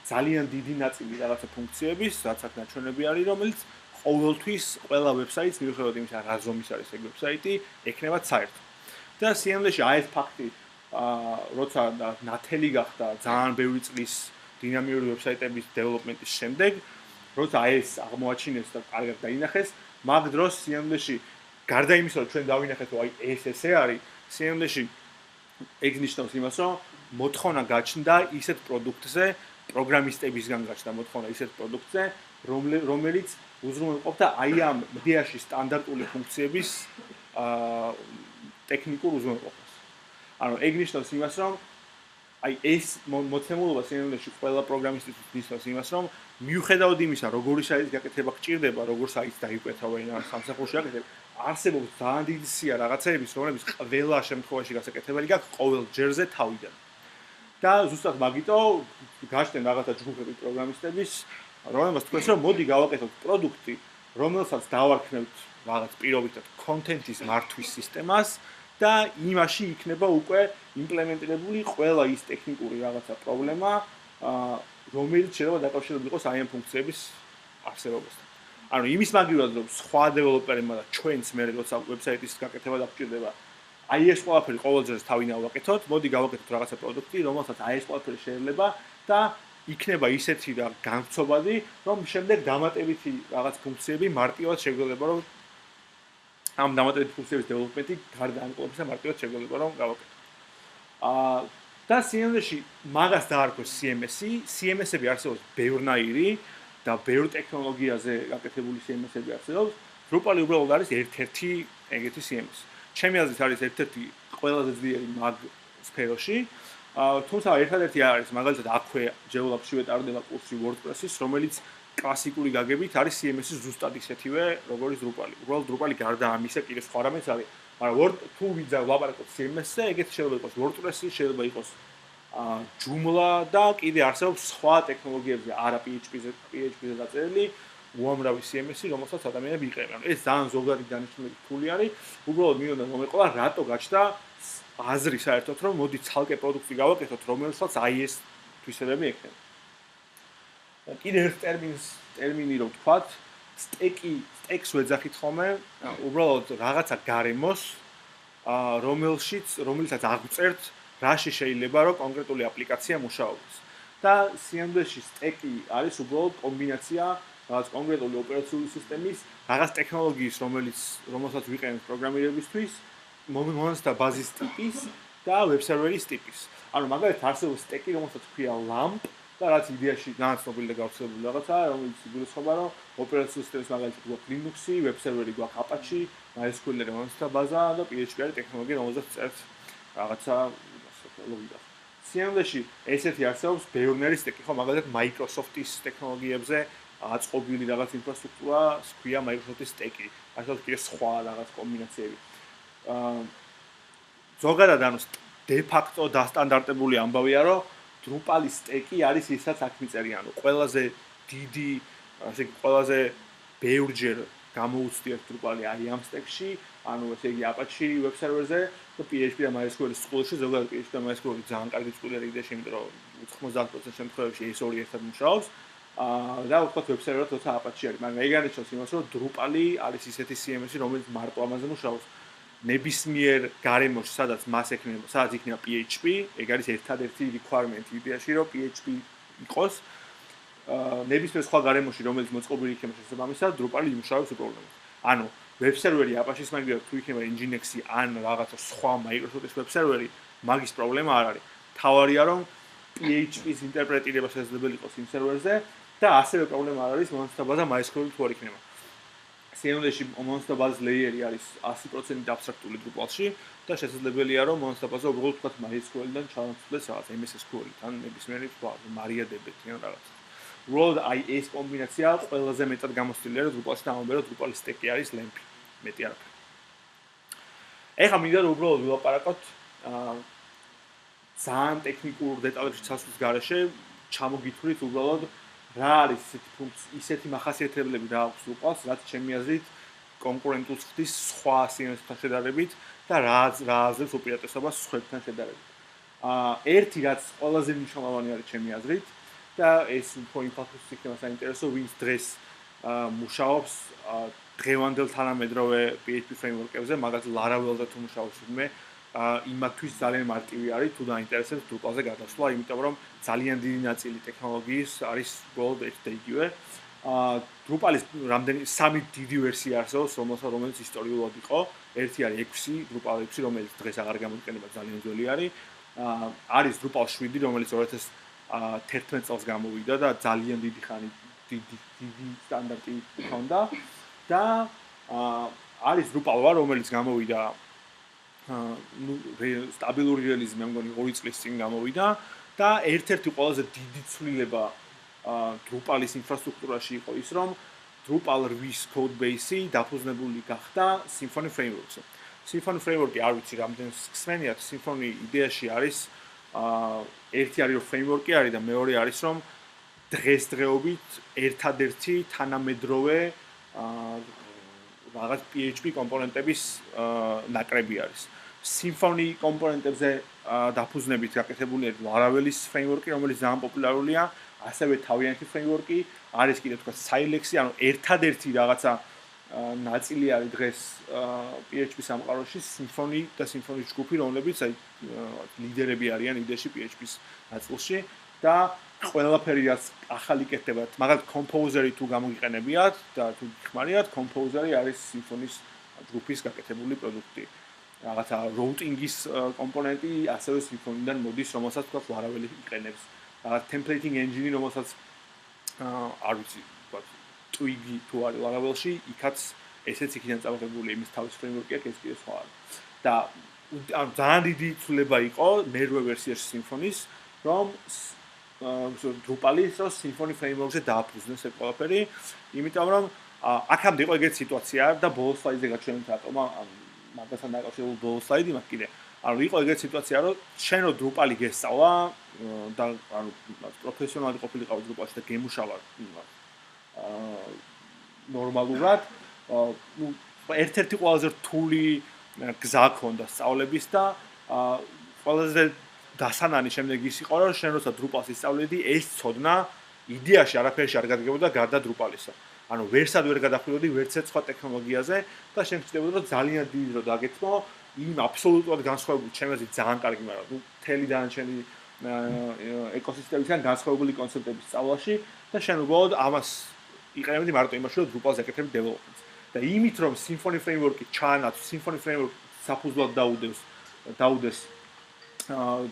ძალიან დიდი ნაწილი რაღაცა ფუნქციების, რაც აქ ნაჩვენები არის, რომელიც ყოველთვის ყველა ვებსაიტს მიუხედავად იმისა, რა ზომის არის ეგ ვებსაიტი, ექნება საერთო. და სიამოვნებაში აი ეს ფაქტი, როცა ნათელი გახდა ძალიან ბევრი წლის დინამიური ვებსაიტების დეველოპმენტის შემდეგ, როცა აი ეს აღმოაჩინეს და კარგად დაინახეს, მაგ დროს სიამოვნებაში გარდა იმისა, რომ ჩვენ დავინახეთ, რომ აი ეს ესე არის, სიამოვნებაში ეგ ნიშნავს იმას, რომ მოთხოვნა გაჩნდა ისეთ პროდუქტზე, პროგრამისტებისგან გაჩნდა მოთხოვნა ისეთ პროდუქტზე, რომელიც უზრუნველყოფდა აი ამ იდეაში სტანდარტული ფუნქციების ტექნიკურ უზრუნველყოფას. ანუ ეგ ნიშნავს იმას, რომ აი ეს მოცემულობა სიამოვნებაში ყველა პროგრამისტისთვის ნიშნავს იმას, რომ მიუხედავად იმისა, როგორი საიტის გაკეთება გჭირდება, როგორ საიტს დაიკვეთა ვენა სამსახურში აკეთებ, არსებობს ძალიან დიდი სია რაღაცეების, რომლებიც ყველა შემთხვევაში გასაკეთებელი გაქვს ყოველ ჯერზე თავიდან. და ზუსტად მაგიტო გაჩნდნენ რაღაცა ჯგუფები პროგრამისტების, რომელსაც თქვენს რომ მოდი გავაკეთოთ პროდუქტი, რომელსაც დავარქმევთ რაღაც პირობითად კონტენტის მართვის სისტემას და იმაში იქნება უკვე იმპლემენტირებული ყველა ის ტექნიკური რაღაცა პრობლემა, რომელიც შეიძლება დაკავშირებული იყოს აი ამ ფუნქციების არსებობასთან. ანუ იმის მაგივრად რომ სხვა დეველოპერებმა და ჩვენც მე როცა ვებსაიტის გაკეთება დაგჭირდება აი ეს ყველაფერი ყოველჯერ თავიდან ვაკეთოთ, მოდი გავაკეთოთ რაღაცა პროდუქტი, რომელსაც აი ეს ყველაფერი შეიძლება და იქნება ისეთი და განცობადი, რომ შემდეგ დამატებითი რაღაც ფუნქციები მარტივად შეგვეძლება, რომ ამ დამატებითი ფუნქციების დეველოპმენტი გარდა ამ ყველაფრისა მარტივად შეგვეძლება, რომ გავაკეთოთ. და CMS-ში მაგას დაარქვეს CMS-ი, CMS-ები არსებობს ბევრნაირი და ბევრ ტექნოლოგიაზე გაკეთებული CMS-ები არსებობს. დრუპალი უბრალოდ არის ერთ-ერთი ეგეთი CMS. ჩემი აზრით არის ერთ-ერთი ყველაზე ძლიერი მაგ სფეროში. თუმცა ერთადერთი არის, მაგალითად, აქვე ჯევლაპში ვეტარდება კურსი WordPress-ის, რომელიც კლასიკური გაგებით არის CMS-ის ზუსტად ისეთივე, როგორც დრუპალი. უბრალოდ დრუპალი გარდა ამისა კიდე სხვა რამეც არის. მაგრამ თუ ვიძა ვლაპარაკოთ CMS-ზე, ეგეთი შეიძლება იყოს WordPress-ი, შეიძლება იყოს Joomla და კიდე არსებობს სხვა ტექნოლოგიებზე, არა PHP-ზე დაწერილი, უამრავი CMS-ი, რომელსაც ადამიანები იყენებენ. ეს ძალიან ზოგადი დანიშნულების ფული არის. უბრალოდ მინდოდა მომეყოლა, რატო გაჩნდა აზრი საერთოდ, რომ მოდი ცალკე პროდუქტი გავაკეთოთ, რომელსაც აი ეს თვისებები ექნება. კიდე ერთ ტერმინი რომ ვთქვათ, სტეკს ვეძახით ხოლმე, უბრალოდ რაღაცა გარემოს, რომელსაც აღვწერთ რაში შეიძლება რომ კონკრეტული აპლიკაცია მუშაობს. და სიამდვილეში სტეკი არის უბრალოდ კომბინაცია რაღაც კონკრეტული ოპერაციული სისტემის, რაღაც ტექნოლოგიის, რომელსაც ვიყენებთ პროგრამირებისთვის, მონსტა ბაზის ტიპის და ვებ სერვერის ტიპის. ანუ მაგალითად არსებობს სტეკი, რომელსაც ქვია LAMP და რაც იდეაში განაცნობილი და გავრცელებული რაღაცაა, რომელიც იგულისხმება, რომ ოპერაციული სისტემის მაგალითად გვაქვს Linux-ი, ვებ სერვერი გვაქვს Apache, MySQL-ი მონსტა ბაზა და PHP არის ტექნოლოგია, რომელსაც წერთ რაღაცა ლოგიკას. სიამდვილეში ესეთი არსებობს ბევრი სტეკი, ხო, მაგალითად Microsoft-ის ტექნოლოგიებზე აწყობილი რაღაც ინფრასტრუქტურა, ქვია Microsoft-ის სტეკი. ასევე კიდე სხვა რაღაც კომბინაციები. ზოგადად ანუ დე-ფაქტო დასტანდარტებული ამბავია, რომ დრუპალის სტეკი არის ისაც აქ მიწერია, ანუ ყველაზე დიდი, ასე იგი ყველაზე ბევრჯერ გამოუცდიათ დრუპალი აი ამ სტეკში, ანუ ესე იგი Apache web server-ზე და PHP და MySQL-ის წყვილში, ზოგადად PHP და MySQL-ი ძალიან კარგი წყვილია იდეაში, იმიტომ რომ 90% შემთხვევებში ეს ორი ერთად მუშაობს. და ვთქვათ web server-ად თორსა Apache არის, მაგრამ ეგ არნიშნავს იმას, რომ drupal-ი არის ისეთი CMS-ი, რომელიც მარტო ამაზე მუშაობს. ნებისმიერ გარემოში, სადაც იქნება PHP, ეგ არის ერთადერთი requirement იდეაში, რომ PHP იყოს. ნებისმიერ სხვა გარემოში, რომელიც მოწყობილი იქნება შესაბამისად, drupal-ი იმუშავებს უპრობლემოდ. ანუ web server-ი Apache-ის მაგალითად თუ იქნება Nginx-ი ან რაღაცა სხვა Microsoft-ის web server-ი, მაგის პრობლემა არ არის. თავარია რომ PHP-ის ინტერპრეტირება შესაძლებელი იყოს იმ სერვერზე და ასევე პრობლემა არ არის monster ბაზა MySQL-ით თუ არ იქნება. სიამდვილეში monster ბაზის ლეიერი არის 100% აბსტრაქტული Drupal-ში და შესაძლებელია რომ monster ბაზა უბრალოდ თქვათ MySQL-დან ჩავაცვლეს რაღაც MS SQL-ით ან ნებისმიერი თქვა MariaDB-ით ან რაღაც. უბრალოდ აი ეს კომბინაცია ყველაზე მეტად გამოსtildeა რომ Drupal-ში დამობერო Drupal-ის სტეკი არის LAMP-ი, მეტი არაფერი. ეხლა მინდა რომ უბრალოდ ვილაპარაკოთ ძალიან ტექნიკურ დეტალებში ცალსვის გარეშე ჩამოგითვლით უბრალოდ რა არის ისეთი მახასიათებლები რა აქვს Drupal-ს, რაც ჩემი აზრით კონკურენტულს ხდის სხვა CMS-თან შედარებით და რა აძლევს უპირატესობას სხვებთან შედარებით. ერთი რაც ყველაზე მნიშვნელოვანი არის ჩემი აზრით და ეს უფრო იმფასოს იქნება საინტერესო, ვინც დღეს მუშაობს დღევანდელ თანამედროვე PHP framework-ებზე, მაგალითად Laravel-ზე თუ მუშაობს ვინმე, იმათთვის ძალიან მარტივი არის თუ დაინტერესებს Drupal-ზე გადასვლა, იმიტომ რომ ძალიან დიდი ნაწილი ტექნოლოგიის არის უბრალოდ ერთ და იგივე. Drupal-ის რამდენი სამი დიდი ვერსია არსებობს, რომელიც ისტორიულად იყო. ერთი არის 6, Drupal 6, რომელიც დღეს აღარ გამოიყენება, ძალიან ძველი არის. არის Drupal 7, რომელიც 2011 წელს გამოვიდა და ძალიან დიდი ხანი დიდი სტანდარტი ჰქონდა და არის Drupal 8, რომელიც გამოვიდა სტაბილური რელიზი მე მგონი 2 წლის წინ გამოვიდა და ერთ-ერთი ყველაზე დიდი ცვლილება Drupal-ის ინფრასტრუქტურაში იყო ის, რომ Drupal 8-ის code base-ი დაფუძნებული გახდა Symfony framework-ზე. Symfony framework-ი არ ვიცი რამდენს ხსენიათ, Symfony იდეაში არის ერთი არის რომ framework-ი არის და მეორე არის რომ დღესდღეობით ერთადერთი თანამედროვე რაღაც PHP კომპონენტების ნაკრები არის. Symfony კომპონენტებზე დაფუძნებით გაკეთებული არის Laravel-ის framework-ი, რომელიც ძალიან პოპულარულია, ასევე თავიანთი framework-ი, არის კიდე თქვა Silex-ი, ანუ ერთადერთი რაღაცა ნაწილი არის დღეს PHP სამყაროში Symfony და Symfony-ის ჯგუფი, რომლებიც აი ლიდერები არიან იდეაში PHP-ის ნაწილში და ყველაფერი რაც ახალი კეთდებათ, მაგალითად Composer-ი თუ გამოგიყენებიათ და თუ გიხმარიათ, Composer-ი არის Symfony-ის ჯგუფის გაკეთებული პროდუქტი. რაღაცა routing-ის კომპონენტი ასევე Symfony-დან მოდის, რომელსაც თქვა Laravel-ი იყენებს. რაღაც templating engine-ი, რომელსაც არ ვიცი, თქვა Twig-ი თუ არის Laravel-ში, იქაც ესეც იქიდან წამოღებული იმის თავის framework-ი აქვს, ეს კიდე სხვა არის. და ძალიან დიდი ცვლილება იყო მერვე ვერსიაში Symfony-ის, რომ Drupal-ის Symfony framework-ზე დააფუძნეს ეს ყველაფერი, იმიტომ რომ აქამდე იყო ეგეთი სიტუაცია და ბოლო სლაიდზე გაჩვენეთ რატომ მაგასთან დაკავშირებული ბოლო სლაიდი მაქვს კიდე. ანუ იყო ეგეთი სიტუაცია, რომ შენ რო Drupal-ი გესწავლა და ანუ პროფესიონალი ყოფილიყავ Drupal-ში და გემუშავა ნორმალურად, ну ერთ-ერთი ყველაზე რთული გზა ქონდა სწავლების და ყველაზე დასანანი შემდეგ ის იყო, რომ შენ როცა Drupal-ს ისწავლედი, ეს ცოდნა იდეაში არაფერში არ გადგებოდა გარდა Drupal-ისა. ანუ ვერსად ვერ გადახვიდოდი ვერცერთ სხვა ტექნოლოგიაზე და შენ ხდებოდა რომ ძალიან დიდი დრო დაგეთმო იმ აბსოლუტურად განსხვავებული ჩემი აზრით ძალიან კარგი, მაგრამ ნუ მთელი დანარჩენი ეკოსისტემისგან განსხვავებული კონცეფტების სწავლაში და შენ უბრალოდ ამას იყენებდი მარტო იმაში, რომ დრუპალს ეკეთებდი დეველოპმენტს. და იმით რომ Symfony framework-ი ჩაანაცვლოს, Symfony framework საფუძვლად დაუდეს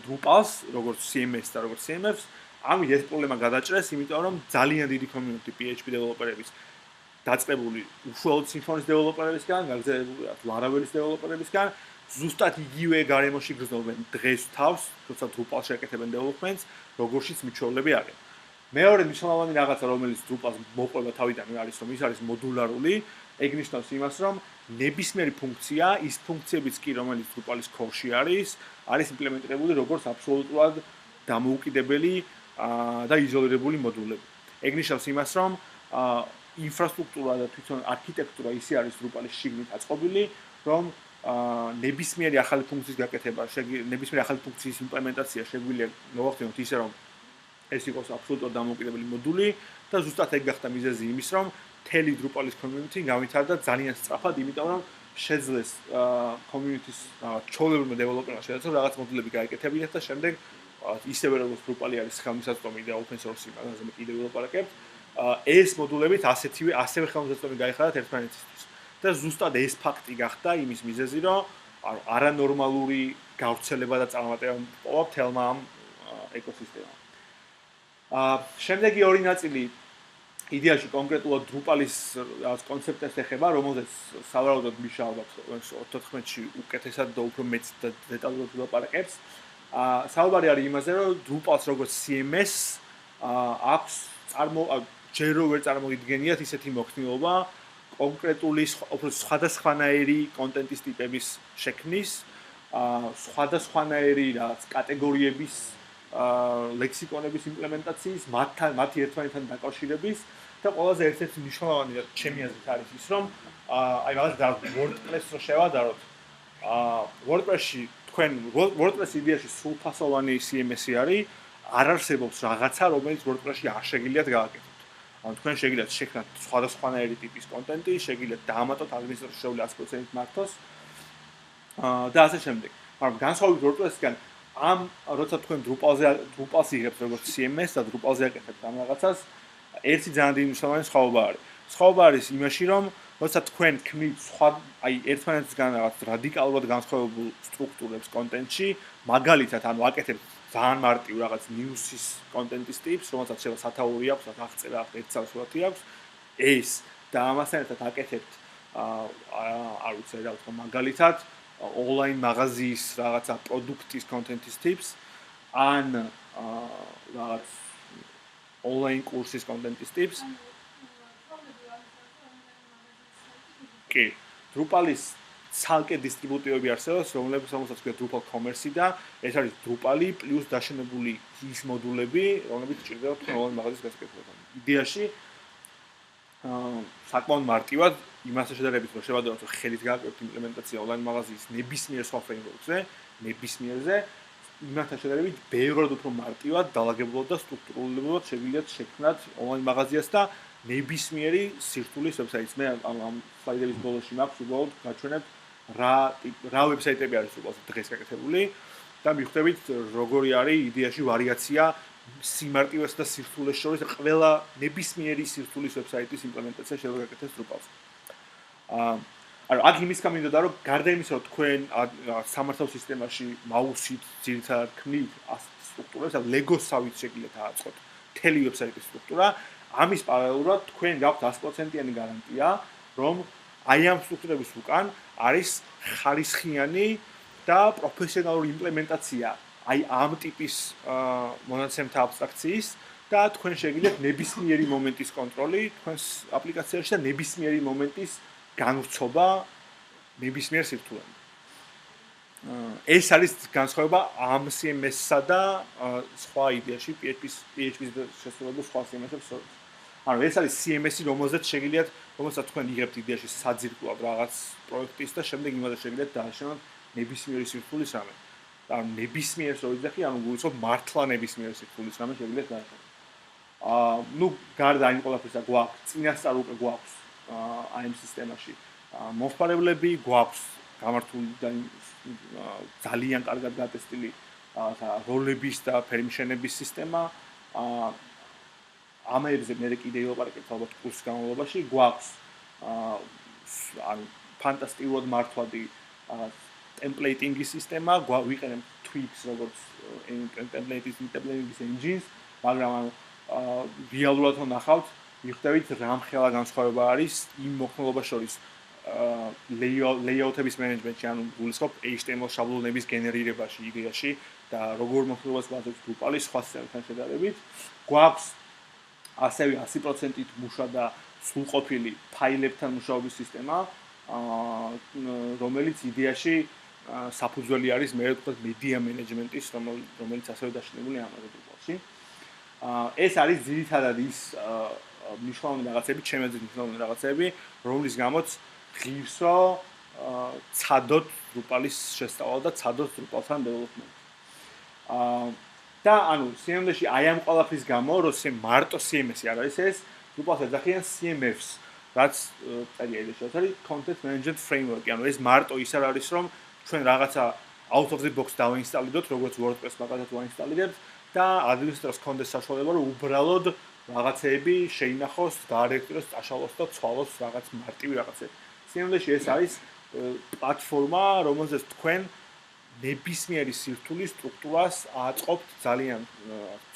დრუპალს, როგორც CMS და როგორც CMS-ს, ამით ეს პრობლემა გადაჭრეს, იმიტომ რომ ძალიან დიდი community PHP დეველოპერების დაწყებული უშუალოდ Symfony-ის დეველოპერებისგან, გაგზავნებული Laravel-ის დეველოპერებისგან, ზუსტად იგივე გარემოში გრძნობენ დღეს თავს, როცა Drupal-ში აკეთებენ developments, როგორშიც მიჩვეულები არიან. მეორე მნიშვნელოვანი რაღაცა, რომელიც Drupal-ს მოყვება თავიდან არის, რომ ის არის მოდულარული, ეგ ნიშნავს იმას, რომ ნებისმიერი ფუნქცია, ის ფუნქციებიც კი, რომელიც Drupal-ის core-ში არის იმპლემენტირებული როგორც აბსოლუტურად დამოუკიდებელი და იზოლირებული მოდულები. ეგ ნიშნავს იმას, რომ ინფრასტრუქტურა და თვითონ არქიტექტურა ისე არის Drupal-ის შიგნით აწყობილი, რომ ნებისმიერი ახალი ფუნქციის გაკეთება, ნებისმიერი ახალი ფუნქციის იმპლემენტაცია შეგვიძლია მოვახდინოთ ისე, რომ ეს იყოს აბსოლუტურად დამოუკიდებელი მოდული და ზუსტად ეგ გახდა მიზეზი იმის, რომ მთელი Drupal-ის community გავითარდა ძალიან სწრაფად, იმიტომ რომ შეძლეს community-ის ჩვეულებრივმა დეველოპერმა შეეძლო რაღაც მოდულები გაეკეთებინათ და შემდეგ ისევე როგორც Drupal-ი არის ხელმისაწვდომი და open source-ი, მაგაზე მე კიდევ ველაპარაკებ, ეს მოდულებით ასევე ხელმისაწვდომი გაიხადათ ერთმანეთისთვის. და ზუსტად ეს ფაქტი გახდა იმის მიზეზი, რომ არანორმალური გავრცელება და წარმატება მოყვა მთელმა ამ ეკოსისტემამ. შემდეგი ორი ნაწილი იდეაში კონკრეტულად Drupal-ის რაღაც კონცეფტებს ეხება, რომელზეც სავარაუდოდ მიშა ალბათ 2014-ში უკეთესად და უფრო მეც და დეტალურად ვილაპარაკებს. საუბარი არის იმაზე, რომ Drupal-ს როგორც CMS აქვს ჯერ რო ვერ წარმოგიდგენიათ ისეთი მოხდინილობა კონკრეტული სხვადასხვანაირი კონტენტის ტიპების შექმნის, სხვადასხვანაირი რაღაც კატეგორიების ლექსიკონების იმპლემენტაციის, მათი ერთმანეთთან დაკავშირების და ყველაზე ერთ-ერთი მნიშვნელოვანი ჩემი აზრით არის ის, რომ აი მაგალითად WordPress-ს რო შევადაროთ, WordPress-ში თქვენ WordPress იდეაში სრულფასოვანი CMS-ი არის, არ არსებობს რაღაცა, რომელიც WordPress-ში არ შეგიძლიათ გააკეთოთ. ანუ თქვენ შეგიძლიათ შექმნათ სხვადასხვანაირი ტიპის კონტენტი, შეგიძლიათ დაამატოთ ადმინისტრატორის შეუძლია 100% მართოს და ასე შემდეგ. მაგრამ განსხვავებით WordPress-ისგან როცა თქვენ Drupal-ს იღებთ როგორც CMS და Drupal-ზე აკეთებთ ამ რაღაცას, ერთი ძალიან დიდი მნიშვნელოვანი სხვაობა არის. სხვაობა არის იმაში, რომ როცა თქვენ ქმნით ერთმანეთისგან რაღაც რადიკალურად განსხვავებულ სტრუქტურებს კონტენტში, მაგალითად, ანუ აკეთებთ ძალიან მარტივ რაღაც news-ის კონტენტის ტიპს, რომელსაც შეიძლება სათაური აქვს, აღწერა აქვს, ერთსავე სურათი აქვს, ეს და ამასთან ერთად აკეთებთ არ ვიცი რა ვთქვა მაგალითად online მაღაზიის რაღაცა პროდუქტის კონტენტის ტიპს, ან რაღაც online კურსის კონტენტის ტიპს. კი, Drupal-ის ცალკე დისტრიბუტივები არსებობს, რომელსაც ქვია Drupal commerce-ი და ეს არის Drupal-ი პლუს დაშენებული ის მოდულები, რომლებიც ჭირდება online მაღაზიის გასაკეთებლად. იდეაში საკმაოდ მარტივად იმასთან შედარებით, რომ შევადაროთ, რომ ხელით გააკეთებთ იმპლემენტაცია online მაღაზიის ნებისმიერ სხვა framework-ზე, ნებისმიერზე, იმასთან შედარებით ბევრად უფრო მარტივად, დაალაგებლად და სტრუქტურულად შეგიძლიათ შექმნათ online მაღაზიას და ნებისმიერი სირთულის ვებსაიტს. მე ამ სლაიდების ბოლოში მაქვს უბრალოდ გაჩვენებ რა ვებსაიტები არის უბრალოდ დღეს გაკეთებული და მიხვდებით როგორი არის იდეაში ვარიაცია სიმარტივეს და სირთულეს შორის ყველა ნებისმიერი სირთულის ვებსაიტის იმპლემენტაცია შეიძლება გაკეთდეს Drupal-ს. ანუ აქ იმის გამიმდოდა, რომ გარდა იმისა, რომ თქვენ სამართალ სისტემაში მაუსით ძირითადად ქმნით სტრუქტურებს, ან Lego-სავით შეგიძლიათ აწყოთ მთელი ვებსაიტის სტრუქტურა, ამის პარალელურად თქვენ გაქვთ 100%-იანი გარანტია, რომ აი ამ სტრუქტურების უკან არის ხარისხიანი და პროფესიონალური იმპლემენტაცია აი ამ ტიპის მონაცემთა აბსტრაქციის და თქვენ შეგიძლიათ ნებისმიერი მომენტის კონტროლი თქვენს აპლიკაციაში და ნებისმიერი მომენტის განვრცობა ნებისმიერ სირთულემდე. ეს არის განსხვავება ამ CMS-სა და სხვა იდეაში PHP-ის შესრულებულ სხვა CMS-ებს შორის. ანუ ეს არის CMS-ი, რომელზეც თქვენ იღებთ იდეაში საძირკვლად რაღაც პროექტის და შემდეგ იმაზე შეგიძლიათ დააშენოთ ნებისმიერი სირთულის რამე. ანუ ნებისმიერს რო ვიძახი, ანუ გულისხმობ მართლა ნებისმიერი სირთულის რამე შეგიძლიათ დააშენოთ. ნუ გარდა იმ ყველაფრისა გვაქვს, წინასწარ უკვე გვაქვს აი ამ სისტემაში მომხმარებლები, გვაქვს გამართული და ძალიან კარგად გატესტილი როლების და ფერმიშენების სისტემა. ამებზე მე კიდე ილაპარაკებ ალბათ კურსის განმავლობაში. გვაქვს ანუ ფანტასტიკურად მართვადი ტემპლეიტინგის სისტემა, ვიყენებ tweaks როგორც ტემპლეიტინგის engines, მაგრამ ანუ რეალურად რო ნახავთ, მიხვდებით რამხელა განსხვავება არის იმ მოხმულობას შორის layout-ების მენეჯმენტში, ანუ გულისხმობ HTML შაბლონების გენერირებაში, იდეაში და როგორ მოხმულობას გვაძლევს დრუპალი სხვა სისტემებთან შედარებით. გვაქვს ასევე 100%-ით მუშა და სრულყოფილი ფაილებთან მუშაობის სისტემა, რომელიც იდეაში საფუძველი არის მე ვთქვათ media management-ის, რომელიც ასევე დაშენებულია ამაზე დრუპალში. ეს არის ძირითადად ის მნიშვნელოვანი რაღაცები, ჩემი აზრით მნიშვნელოვანი რაღაცები, რომლის გამოც ღირს რომ ცადოთ დრუპალის შესწავლა და ცადოთ დრუპალთან დეველოპმენტი. და ანუ CMS-ში აი ამ ყველაფრის გამო, რომ მარტო CMS-ი არ არის ეს, დრუპალს ეძახიან CMFs, რაც წერია ეს არის content management framework-ი, ანუ ეს მარტო ის არ არის, რომ ჩვენ რაღაცა out of the box დავინსტალირებთ, როგორც WordPress მაგალითად ვაინსტალირებთ და ადმინისტრატორს კონდეს საშუალება, რომ უბრალოდ რაღაცეები შეინახოს, დაარეგისტროს, წაშალოს და ცვალოს რაღაც მარტივი რაღაცები. CMS-ში ეს არის პლატფორმა, რომელზეც თქვენ ნებისმიერი სირთულის სტრუქტურას აწყობთ ძალიან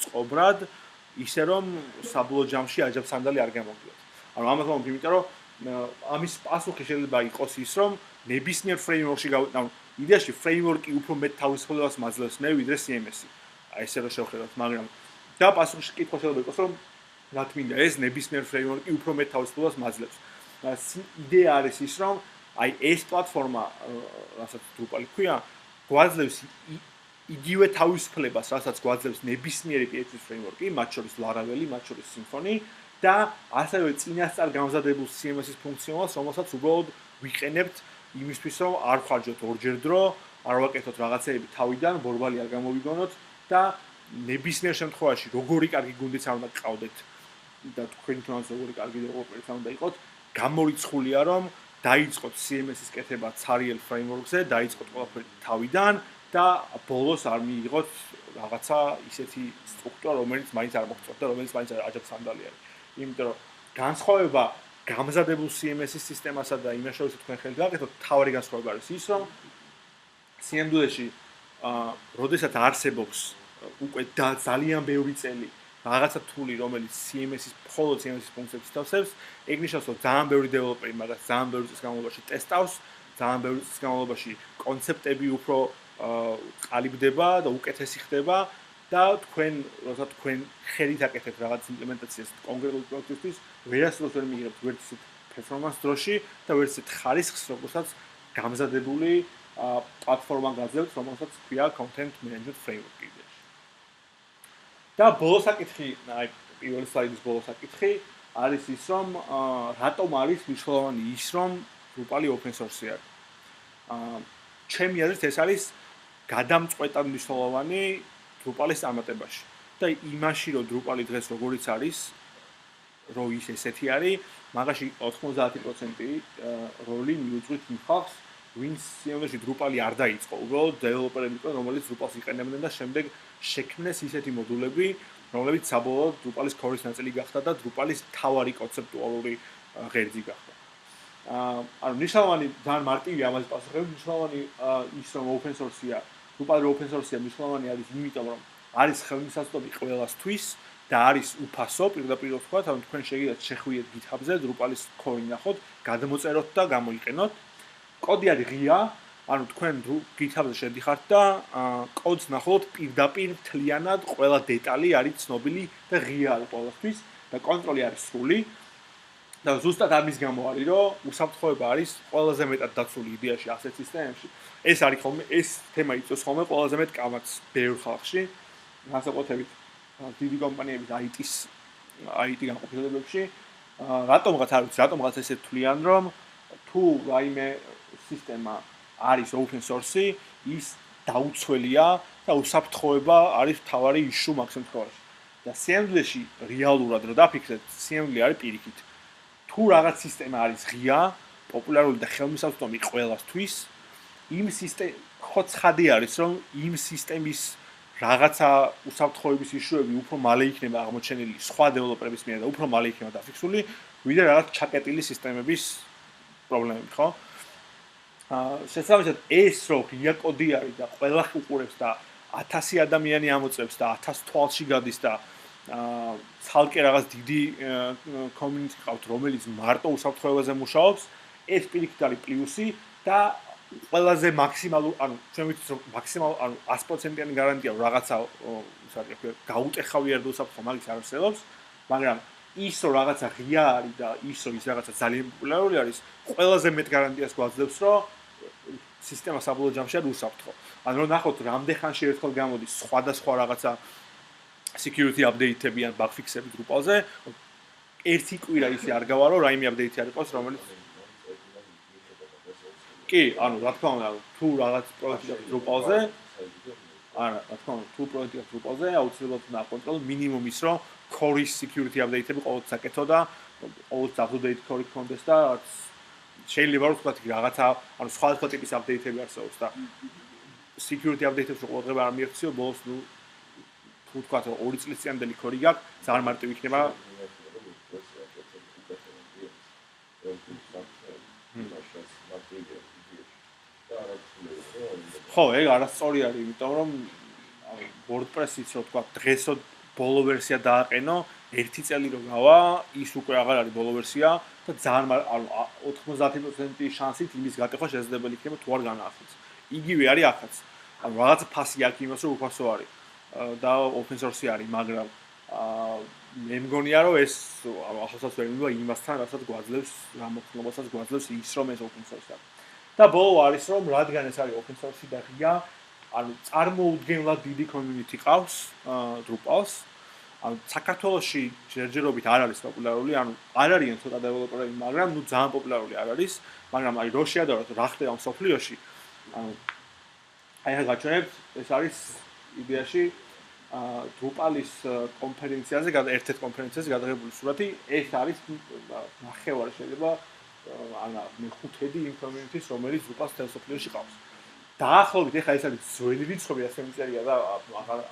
წყობრად, ისე რომ საბოლოო ჯამში აჯაბსანდალი არ გამოგიოთ. ანუ ამას მომი, იმიტომ რომ ამის პასუხი შეიძლება იყოს ის, რომ ნებისმიერ framework-ში ანუ იდეაში framework-ი უფრო მეტ თავისუფლებას მაძლევს მე ვიდრე CMS-ი. აი ესე რომ შევხედოთ, მაგრამ და პასუხი კითხვა შეიძლება იყოს, რომ რა თქმა ეს ნებისმიერ framework-ი უფრო მეტ თავისუფლებას მაძლევს. იდეა არის ის, რომ აი ეს პლატფორმა, რასაც დრუპალი ქვია, გვაძლევს იგივე თავისუფლებას, რასაც გვაძლევს ნებისმიერი PHP framework-ი, მათ შორის Laravel, მათ შორის Symfony და ასევე წინასწარ გამზადებულ CMS-ის ფუნქციონალს, რომელსაც უბრალოდ ვიყენებთ იმისთვის, რომ არ ვხარჯოთ ორჯერ დრო, არ ვაკეთოთ რაღაცეები თავიდან, ბორბალი არ გამოვიგონოთ და ნებისმიერ შემთხვევაში, როგორი კარგი გუნდიც არ უნდა გყავდეთ და თქვენი თვითონ როგორი კარგი დეველოპერიც არ უნდა იყოთ, გამორიცხულია, რომ დაიწყოთ CMS-ის კეთება ცარიელ framework-ზე, დაიწყოთ ყველაფერი თავიდან და ბოლოს არ მიიღოთ რაღაცა ისეთი სტრუქტურა, რომელიც მაინც არ მოგწონთ და რომელიც მაინც აჯაბსანდალი არის. იმიტომ რომ განსხვავება გამზადებულ CMS-ის სისტემასა და იმას შორის თქვენ ხელთ გააკეთოთ, თავი განსხვავება არის ის, რომ CMS-ში როდესაც არსებობს უკვე ძალიან ბევრი წელი რაღაცა თული, რომელიც CMS-ის მხოლოდ CMS-ის ფუნქციებს თავსებს, ეგ ნიშნავს, რომ ძალიან ბევრი დეველოპერი მაგას ძალიან ბევრი წლის განმავლობაში ტესტავს, ძალიან ბევრი წლის განმავლობაში კონცეპტები უფრო ყალიბდება და უკეთესი ხდება და როცა თქვენ ხელით აკეთებთ რაღაც იმპლემენტაციას კონკრეტულ პროექტისთვის, ვერასდროს ვერ მიიღებთ ვერც ისეთ performance დროში და ვერც ისეთ ხარისხს, როგორცაც გამზადებული პლატფორმა გაძლევთ, რომელსაც ქვია content management framework-ი. და ბოლოს საკითხი, აი პირველი სლაიდის ბოლოს საკითხი არის ის, რომ რატომ არის მნიშვნელოვანი ის, რომ დრუპალი open source-ი არის. ჩემი აზრით ეს არის გადამწყვეტად მნიშვნელოვანი დრუპალის წარმატებაში. და იმაში, რომ დრუპალი დღეს როგორიც არის, რომ ის ესეთი არის, მაგაში 90% როლი მიუძღვით იმ ხალხს, ვინც CMS-ში დრუპალი არ დაიწყო, უბრალოდ დეველოპერები იყვნენ, რომელიც დრუპალს იყენებდნენ და შემდეგ შექმნეს ისეთი მოდულები, რომლებიც საბოლოოდ დრუპალის core-ის ნაწილი გახდა და დრუპალის მთავარი კონცეპტუალური ღერძი გახდა. ანუ მნიშვნელოვანი ძალიან მარტივი ამაზე პასუხები, მნიშვნელოვანი ის რომ open source-ია, დრუპალი open source-ია, მნიშვნელოვანი არის იმიტომ, რომ არის ხელმისაწვდომი ყველასთვის და არის უფასო, პირდაპირ ვთქვათ, ანუ თქვენ შეგიძლიათ შეხვიეთ GitHub-ზე, დრუპალის core-ი ნახოთ, გადმოწეროთ და გამოიყენოთ. კოდი არის ღია, ანუ თქვენ GitHub-ზე შედიხართ და კოდს ნახოთ პირდაპირ მთლიანად ყველა დეტალი არის ცნობილი და ღია არის ყველასთვის და კონტროლი არის სრული. და ზუსტად ამის გამო არის, რომ უსაფრთხოება არის ყველაზე მეტად დაცული იდეაში ასეთ სისტემებში. ეს არის ხოლმე ეს თემა იწვევს ხოლმე ყველაზე მეტ კამათს ბევრ ხალხში, განსაკუთრებით დიდი კომპანიების IT განყოფილებებში. რატომღაც არ ვიცი, რატომღაც ესე თვლიან, რომ თუ რაიმე სისტემა არის open source-ი, ის დაუცველია და უსაფრთხოება არის მთავარი issue მაგ შემთხვევაში. და CMS-ში რეალურად რო დაფიქრეთ, CMS არის პირიქით. თუ რაღაც სისტემა არის ღია, პოპულარული და ხელმისაწვდომი ყველასთვის, იმ ხო ცხადი არის, რომ იმ სისტემის რაღაცა უსაფრთხოების ისუები უფრო მალე იქნება აღმოჩენილი სხვა დეველოპერების მიერ და უფრო მალე იქნება დაფიქსული, ვიდრე რაღაც ჩაკეტილი სისტემების პრობლემები, ხო? შესაბამისად ეს რო ღია კოდი არის და ყველა უყურებს და 1000 ადამიანი ამოწევს და 1000 თვალში გადის და ცალკე რაღაც დიდი community ყავთ, რომელიც მარტო უსაფრთხოებაზე მუშაობს, ეს პირიქით არის პლუსი და ყველაზე მაქსიმალურ, ანუ ჩვენ ვიცით რომ მაქსიმალ, ანუ 100%-იანი გარანტია რაღაცა, ისე ვთქვი, გაუტეხავი არ დოსაფრთხო მაგის არ არსებობს, მაგრამ ის რომ რაღაცა ღია არის და ის რომ ის რაღაცა ძალიან პოპულარული არის, ყველაზე მეტ გარანტიას გვაძლევს, რომ სისტემა საბოლოო ჯამში არ უსაფრთხო. ანუ რომ ნახოთ, რამდენ ხანში ერთხელ გამოდის სხვადასხვა რაღაცა security update-ები ან bug fix-ები დრუპალზე, ერთი კვირა ისე არ გავარო, რაიმე update-ი არ იყოს, რომელიც კი, ანუ რა თქმა უნდა, თუ რაღაც პროექტი აქვს დრუპალზე, არა, რა თქმა უნდა, თუ პროექტი აქვს დრუპალზე, აუცილებლად უნდა აკონტროლო მინიმუმ ის, რომ core security update-ები ყოველთვის აკეთო და ყოველთვის up-to-date core კონდეს და შეიძლება რომ თქვა რაღაცა, ანუ სხვადასხვა ტიპის update-ები არსებობს და security update-ებში ყოველდღე არ მიექციო, ბოლოს ნუ თუ თქვა რომ 2 წლის წინამდელი core გაქვს, ძალიან მარტივი იქნება. ხო, ეგ არასწორი არის, იმიტომ რომ WordPress-იც რო თქვა დღესო ბოლო ვერსია დააყენო, 1 წელი რო გავა, ის უკვე აღარ არის ბოლო ვერსია და ძალიან ანუ 90% შანსით იმის გატეხვა შესაძლებელი იქნება თუ არ განაახლოს. იგივე არის ახაც. ანუ რაღაცა ფასი აქვს იმას რომ უფასო არის და open source არის, მაგრამ მე მგონია რომ ეს ახალსაც ვერ მივა იმასთან, რასაც გვაძლევს, რამოქმედობასაც გვაძლევს ის რომ ეს open source არის. და ბოლო არის რომ რადგან ეს არის open source და ღია, ანუ წარმოუდგენლად დიდი community ყავს Drupal-ს. ანუ საქართველოში ჯერჯერობით არ არის პოპულარული, ანუ არ არიან ცოტა დეველოპერები, მაგრამ ნუ ძალიან პოპულარული არ არის, მაგრამ აი რო შეადაროთ რა ხდება მსოფლიოში, ანუ აი ახლა გაჩვენებთ, ეს არის იდეაში Drupal-ის კონფერენციაზე, ერთ-ერთ კონფერენციაზე გადაღებული სურათი, ეს არის ნახევარი შეიძლება ანუ მეხუთედი იმ community-ს, რომელიც Drupal-ს მსოფლიოში ყავს. დაახლოებით ეხლა ეს არის ძველი რიცხვები, ასე მიწერია და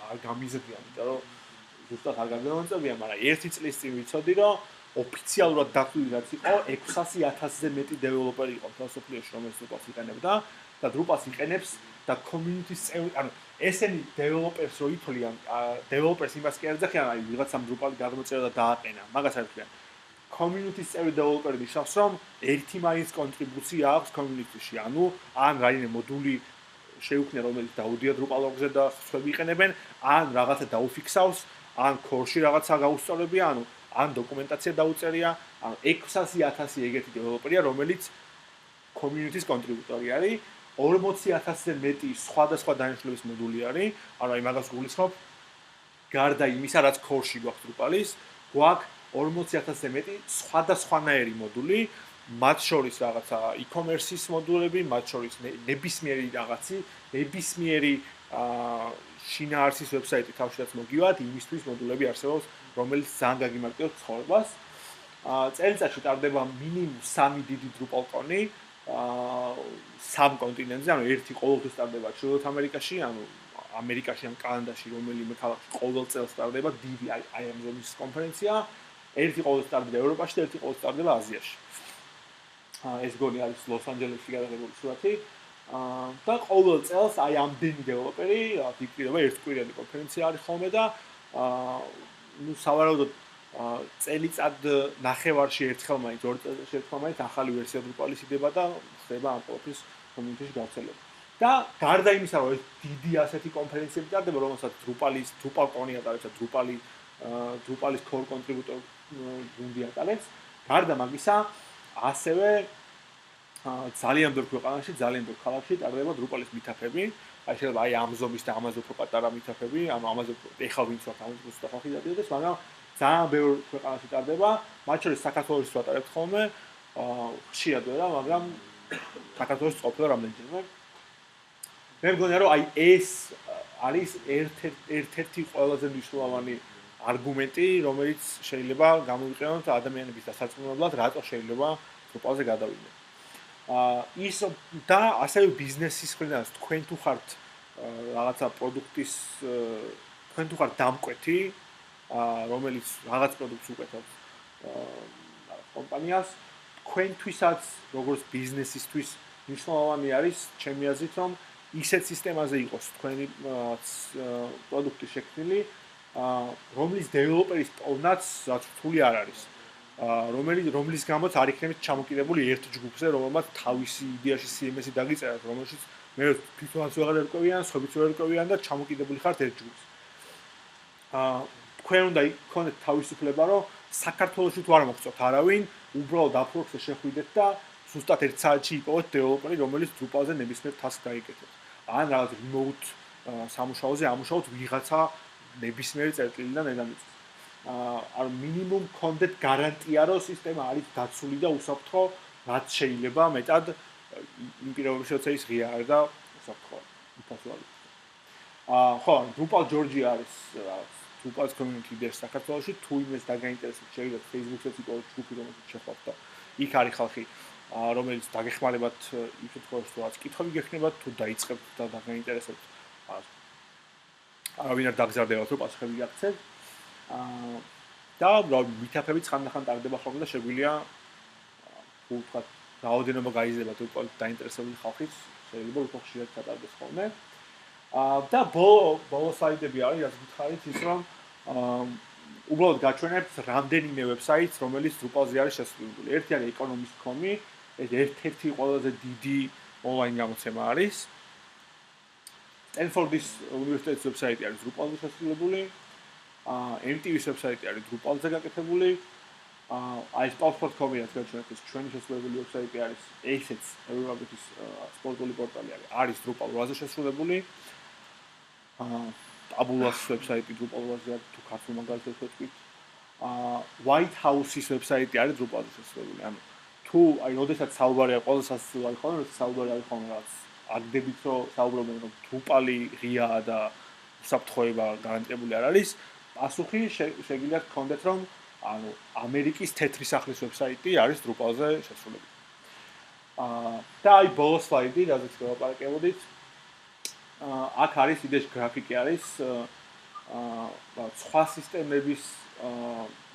არ გამიზრდია, იმიტომ რომ ზუსტად არ გამოვანწებია, მაგრამ 1 წლის წინ ვიცოდი, რომ ოფიციალურად დათვლილი რაც იყო 600,000-ზე მეტი დეველოპერი იყო მსოფლიოში, რომელიც Drupal-ს იყენებდა და Drupal-ს იყენებს და community-ს წევრი, ანუ ესენი დეველოპერს რო ითვლიან, დეველოპერს იმას კი არ ეძახიან, აი ვიღაცამ Drupal-ი გადმოწერა და დააყენა, მაგას არ ითვლიან. community-ს წევრი დეველოპერი ნიშნავს, რომ ერთი მაინც კონტრიბუცია აქვს community-ში, ანუ ან რაიმე მოდული შეუქმნია, რომელიც დაუდია Drupal-ზე და სხვები იყენებენ, ან რაღაცა დაუფიქსავს, ან core-ში რაღაცა გაუსწორებია, ანუ ან დოკუმენტაცია დაუწერია, ანუ 600,000 ეგეთი დეველოპერია, რომელიც community-ს კონტრიბუტორი არის, 40,000-ზე მეტი სხვადასხვა დანიშნულების მოდული არის, ანუ აი მაგას გულისხმობ, გარდა იმისა, რაც core-ში გვაქვს Drupal-ის, გვაქვს 40,000-ზე მეტი სხვადასხვანაირი მოდული, მათ შორის რაღაცა e-commerce-ის მოდულები, მათ შორის ნებისმიერი რაღაცი, ნებისმიერი შინაარსის ვებსაიტი თავშეაც მოგივათ, იმისთვის მოდულები არსებობს, რომელიც ძალიან გაგიმარტივებს ცხოვრებას. წელიწადში ტარდება მინიმუმ 3 დიდი Drupal კონი, 3 კონტინენტზე, ანუ ერთი ყოველთვის ტარდება ჩრდილოეთ ამერიკაში, ანუ ამერიკაში ან კანადაში, რომელიმე ქალაქში ყოველ წელს ტარდება დიდი აი ამ ზონის კონფერენცია, ერთი ყოველთვის ტარდება ევროპაში და ერთი ყოველთვის ტარდება აზიაში. ეს გონი არის ლოს-ანჯელესში გადაღებული სურათი. და ყოველ წელს აი ამდენი დეველოპერი, ფიქრდება ერთკვირიანი კონფერენცია არის ხოლმე და ნუ სავარაუდოდ წელიწად ნახევარში ერთხელ მაინც, 2 წელიწადში ერთხელ მაინც ახალი ვერსია Drupal-ის იდება და ხდება ამ პროფის community-ში გავრცელება. და გარდა იმისა, რომ ეს დიდი ასეთი კონფერენციები ტარდება, რომელსაც Drupal კონი ატარებს და Drupal-ის core contributor გუნდი ატარებს, გარდა მაგისა ასევე ძალიან ბევრ ქვეყანაში, ძალიან ბევრ ქალაქში ტარდება Drupal-ის meetup-ები. აი შეიძლება აი ამ ზომის და ამაზე უფრო პატარა meetup-ები, ანუ ამაზე ეხლა ვინც ვარ, ამაზე უცბად ხალხი დადიოდეს, მაგრამ ძალიან ბევრ ქვეყანაში ტარდება, მათ შორის საქართველოში ვატარებთ ხოლმე, ხშირად ვერა, მაგრამ საქართველოს ყოფილა რამდენჯერმე. მე მგონია რომ აი ეს არის ერთ-ერთი ყველაზე მნიშვნელოვანი არგუმენტი, რომელიც შეიძლება გამოვიყენოთ ადამიანების დასარწმუნებლად, რატო შეიძლება Drupal-ზე გადავიდნენ. ის და ასევე ბიზნესის მხრიდან თქვენ თუ ხართ რაღაცა პროდუქტის თქვენ თუ ხართ დამკვეთი, რომელიც რაღაც პროდუქტს უკეთებს კომპანიას, თქვენთვისაც როგორც ბიზნესისთვის მნიშვნელოვანი არის, ჩემი აზრით, რომ ისეთ სისტემაზე იყოს თქვენი პროდუქტი შექმნილი, რომლის დეველოპერის პოვნაც რაც რთული არ არის. რომლის გამოც არ იქნებით ჩამოკიდებული ერთ ჯგუფზე, რომელმაც თავისი იდეაში CMS-ი დაგიწერათ, რომელშიც მე თვითონაც ვეღარ ერკვევიან, სხვაებიც ვერ ერკვევიან და ჩამოკიდებული ხართ ერთ ჯგუფს. თქვენ უნდა იქონეთ თავისუფლება, რომ საქართველოში თუ არ მოგწოთ არავინ, უბრალოდ აპროქსზე შეხვიდეთ და ზუსტად 1 საათში იპოვოთ დეველოპერი, რომელიც დრუპალზე ნებისმიერ task დაიგეთოთ. ან რაღაც remote სამუშაოზე ამუშაოთ ვიღაცა ნებისმიერი წერტილიდან დედამიწის. არ მინიმუმ კონდეთ გარანტია, რომ სისტემა არის დაცული და უსაფრთხო, რაც შეიძლება მეტად იმ პირობებში, როცა ის ღია არის და უსაფრთხო. იფასოა. ხო, დრუპალ ჯორჯი არის რაღაც დრუპალს community leader საქართველოში, თუ იმეს დაგაინტერესებთ, შეიძლება Facebook-ზე იპოვოთ ჯგუფი, რომელშიც შეხვდეთ და იქ არის ხალხი, რომელიც დაგეხმარებათ იმ შემთხვევაში, თუ რაც კითხვები გექნებათ, თუ დაიწყებთ და დაგაინტერესებთ. არავინ არ დაგზარდებათ, რომ პასუხები გაქცევთ. და მითაფებით ხანდახან ტარდება ხოლმე და შეგვიძლია თუ ვთქვათ რაოდენობა გაიზრდება თუ დაინტერესებული ხალხის შეიძლება უფრო ხშირად ჩატარდეს ხოლმე. და ბოლო სლაიდები არის, რაც გითხარით ის რომ უბრალოდ გაჩვენებთ რამდენიმე ვებსაიტს, რომელიც დრუპალზე არის შესრულებული. ერთი არის economist.com, ეს ერთ-ერთი ყველაზე დიდი ონლაინ გამოცემა არის. სტენფორდის უნივერსიტეტის ვებსაიტი არის დრუპალზე შესრულებული. MTV-ის ვებსაიტი არის დრუპალზე გაკეთებული. აი sport.com-ი რაც გაჩვენეთ, ეს ჩვენი შესრულებული ვებსაიტი არის, ესეც ევროპის სპორტული პორტალი არის დრუპალ 8-ზე შესრულებული. აბულას ვებსაიტი დრუპალ 8-ზე თუ ქართულ მაგალითად ვეთქვით. White House-ის ვებსაიტი არის დრუპალზე შესრულებული. ანუ თუ აი როდესაც საუბარი არის, ყველაზე სასწაული არის ხოლმე, როცა საუბარი არის ხოლმე რაღაც აგდებით, რომ საუბრობენ, რომ დრუპალი ღიაა და უსაფრთხოება გარანტირებული არ არის. პასუხი შეგიძლია გქონდეთ, რომ ანუ ამერიკის თეთრი სახლის ვებსაიტი არის დრუპალზე შესრულებული. და აი ბოლო სლაიდი, რაზეც ველაპარაკებოდით. აქ არის იდეაში გრაფიკი არის სხვა სისტემების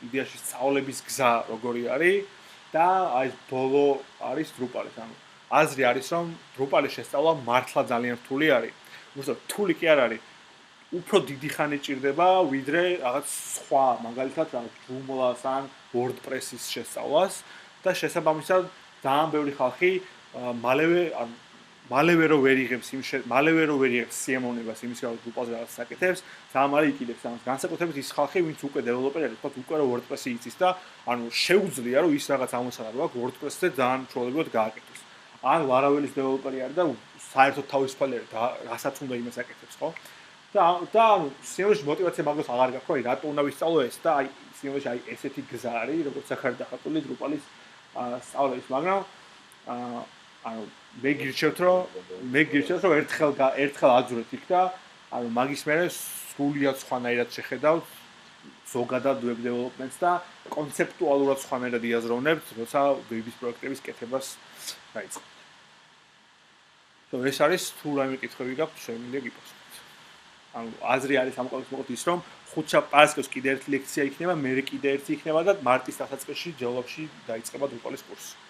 იდეაში სწავლების გზა როგორი არის და აი ბოლო არის დრუპალის. ანუ აზრი არის, რომ დრუპალის შესწავლა მართლა ძალიან რთული არის. უბრალოდ რთული კი არ არის. უფრო დიდი ხანი ჭირდება, ვიდრე რაღაც სხვა, მაგალითად, რაღაც Joomla-ს ან WordPress-ის შესწავლას და შესაბამისად ძალიან ბევრი ხალხი მალევე რო ვერ იღებს სიამოვნებას იმის გამო დრუპალზე რაღაც საკეთებს, ძალიან მალე იყიდებს ამას. განსაკუთრებით ის ხალხი, ვინც უკვე დეველოპერი არის, თქო უკვე რო WordPress-ი იცის და ანუ შეუძლია რომ ის რაღაც ამოსაყრდო აქვს WordPress-ზე ძალიან ჩვეულებრივად გააკეთოს. ან ლარაველის დეველოპერი არის და საერთოდ თავისუფალი არის და რასაც უნდა იმას აკეთებს, ხო? და ანუ სიამოვნების мотиваცია მაგას აღარ გაქვს, რომ აი რატო უნდა ვისწავლო ეს და აი სიამოვნებაში აი ესეთი გზა არის, როგორც ახალი დახატული დრუპალის სწავლების, მაგრამ ანუ მე გირჩევთ რომ ერთხელ აძურეთ იქ და ანუ მაგის მერე სრულიად სხვანაირად შეხედავთ ზოგადად web development-ს და კონცეპტუალურად სხვანაირად იაზროვნებთ, როცა web-ის პროექტების კეთებას დაიწყებთ. ეს არის თუ რაიმე კითხვები გაქვთ, შემიძლია გიპასუხოთ. ანუ აზრი არის ამ ყოველს მოყოთ ის რომ ხუთშაბ პარასკევს კიდე ერთი ლექცია იქნება, მერე კიდე ერთი იქნება და მარტის დასაწყისში ჯელობში დაიწყება დრუპალის კურსი.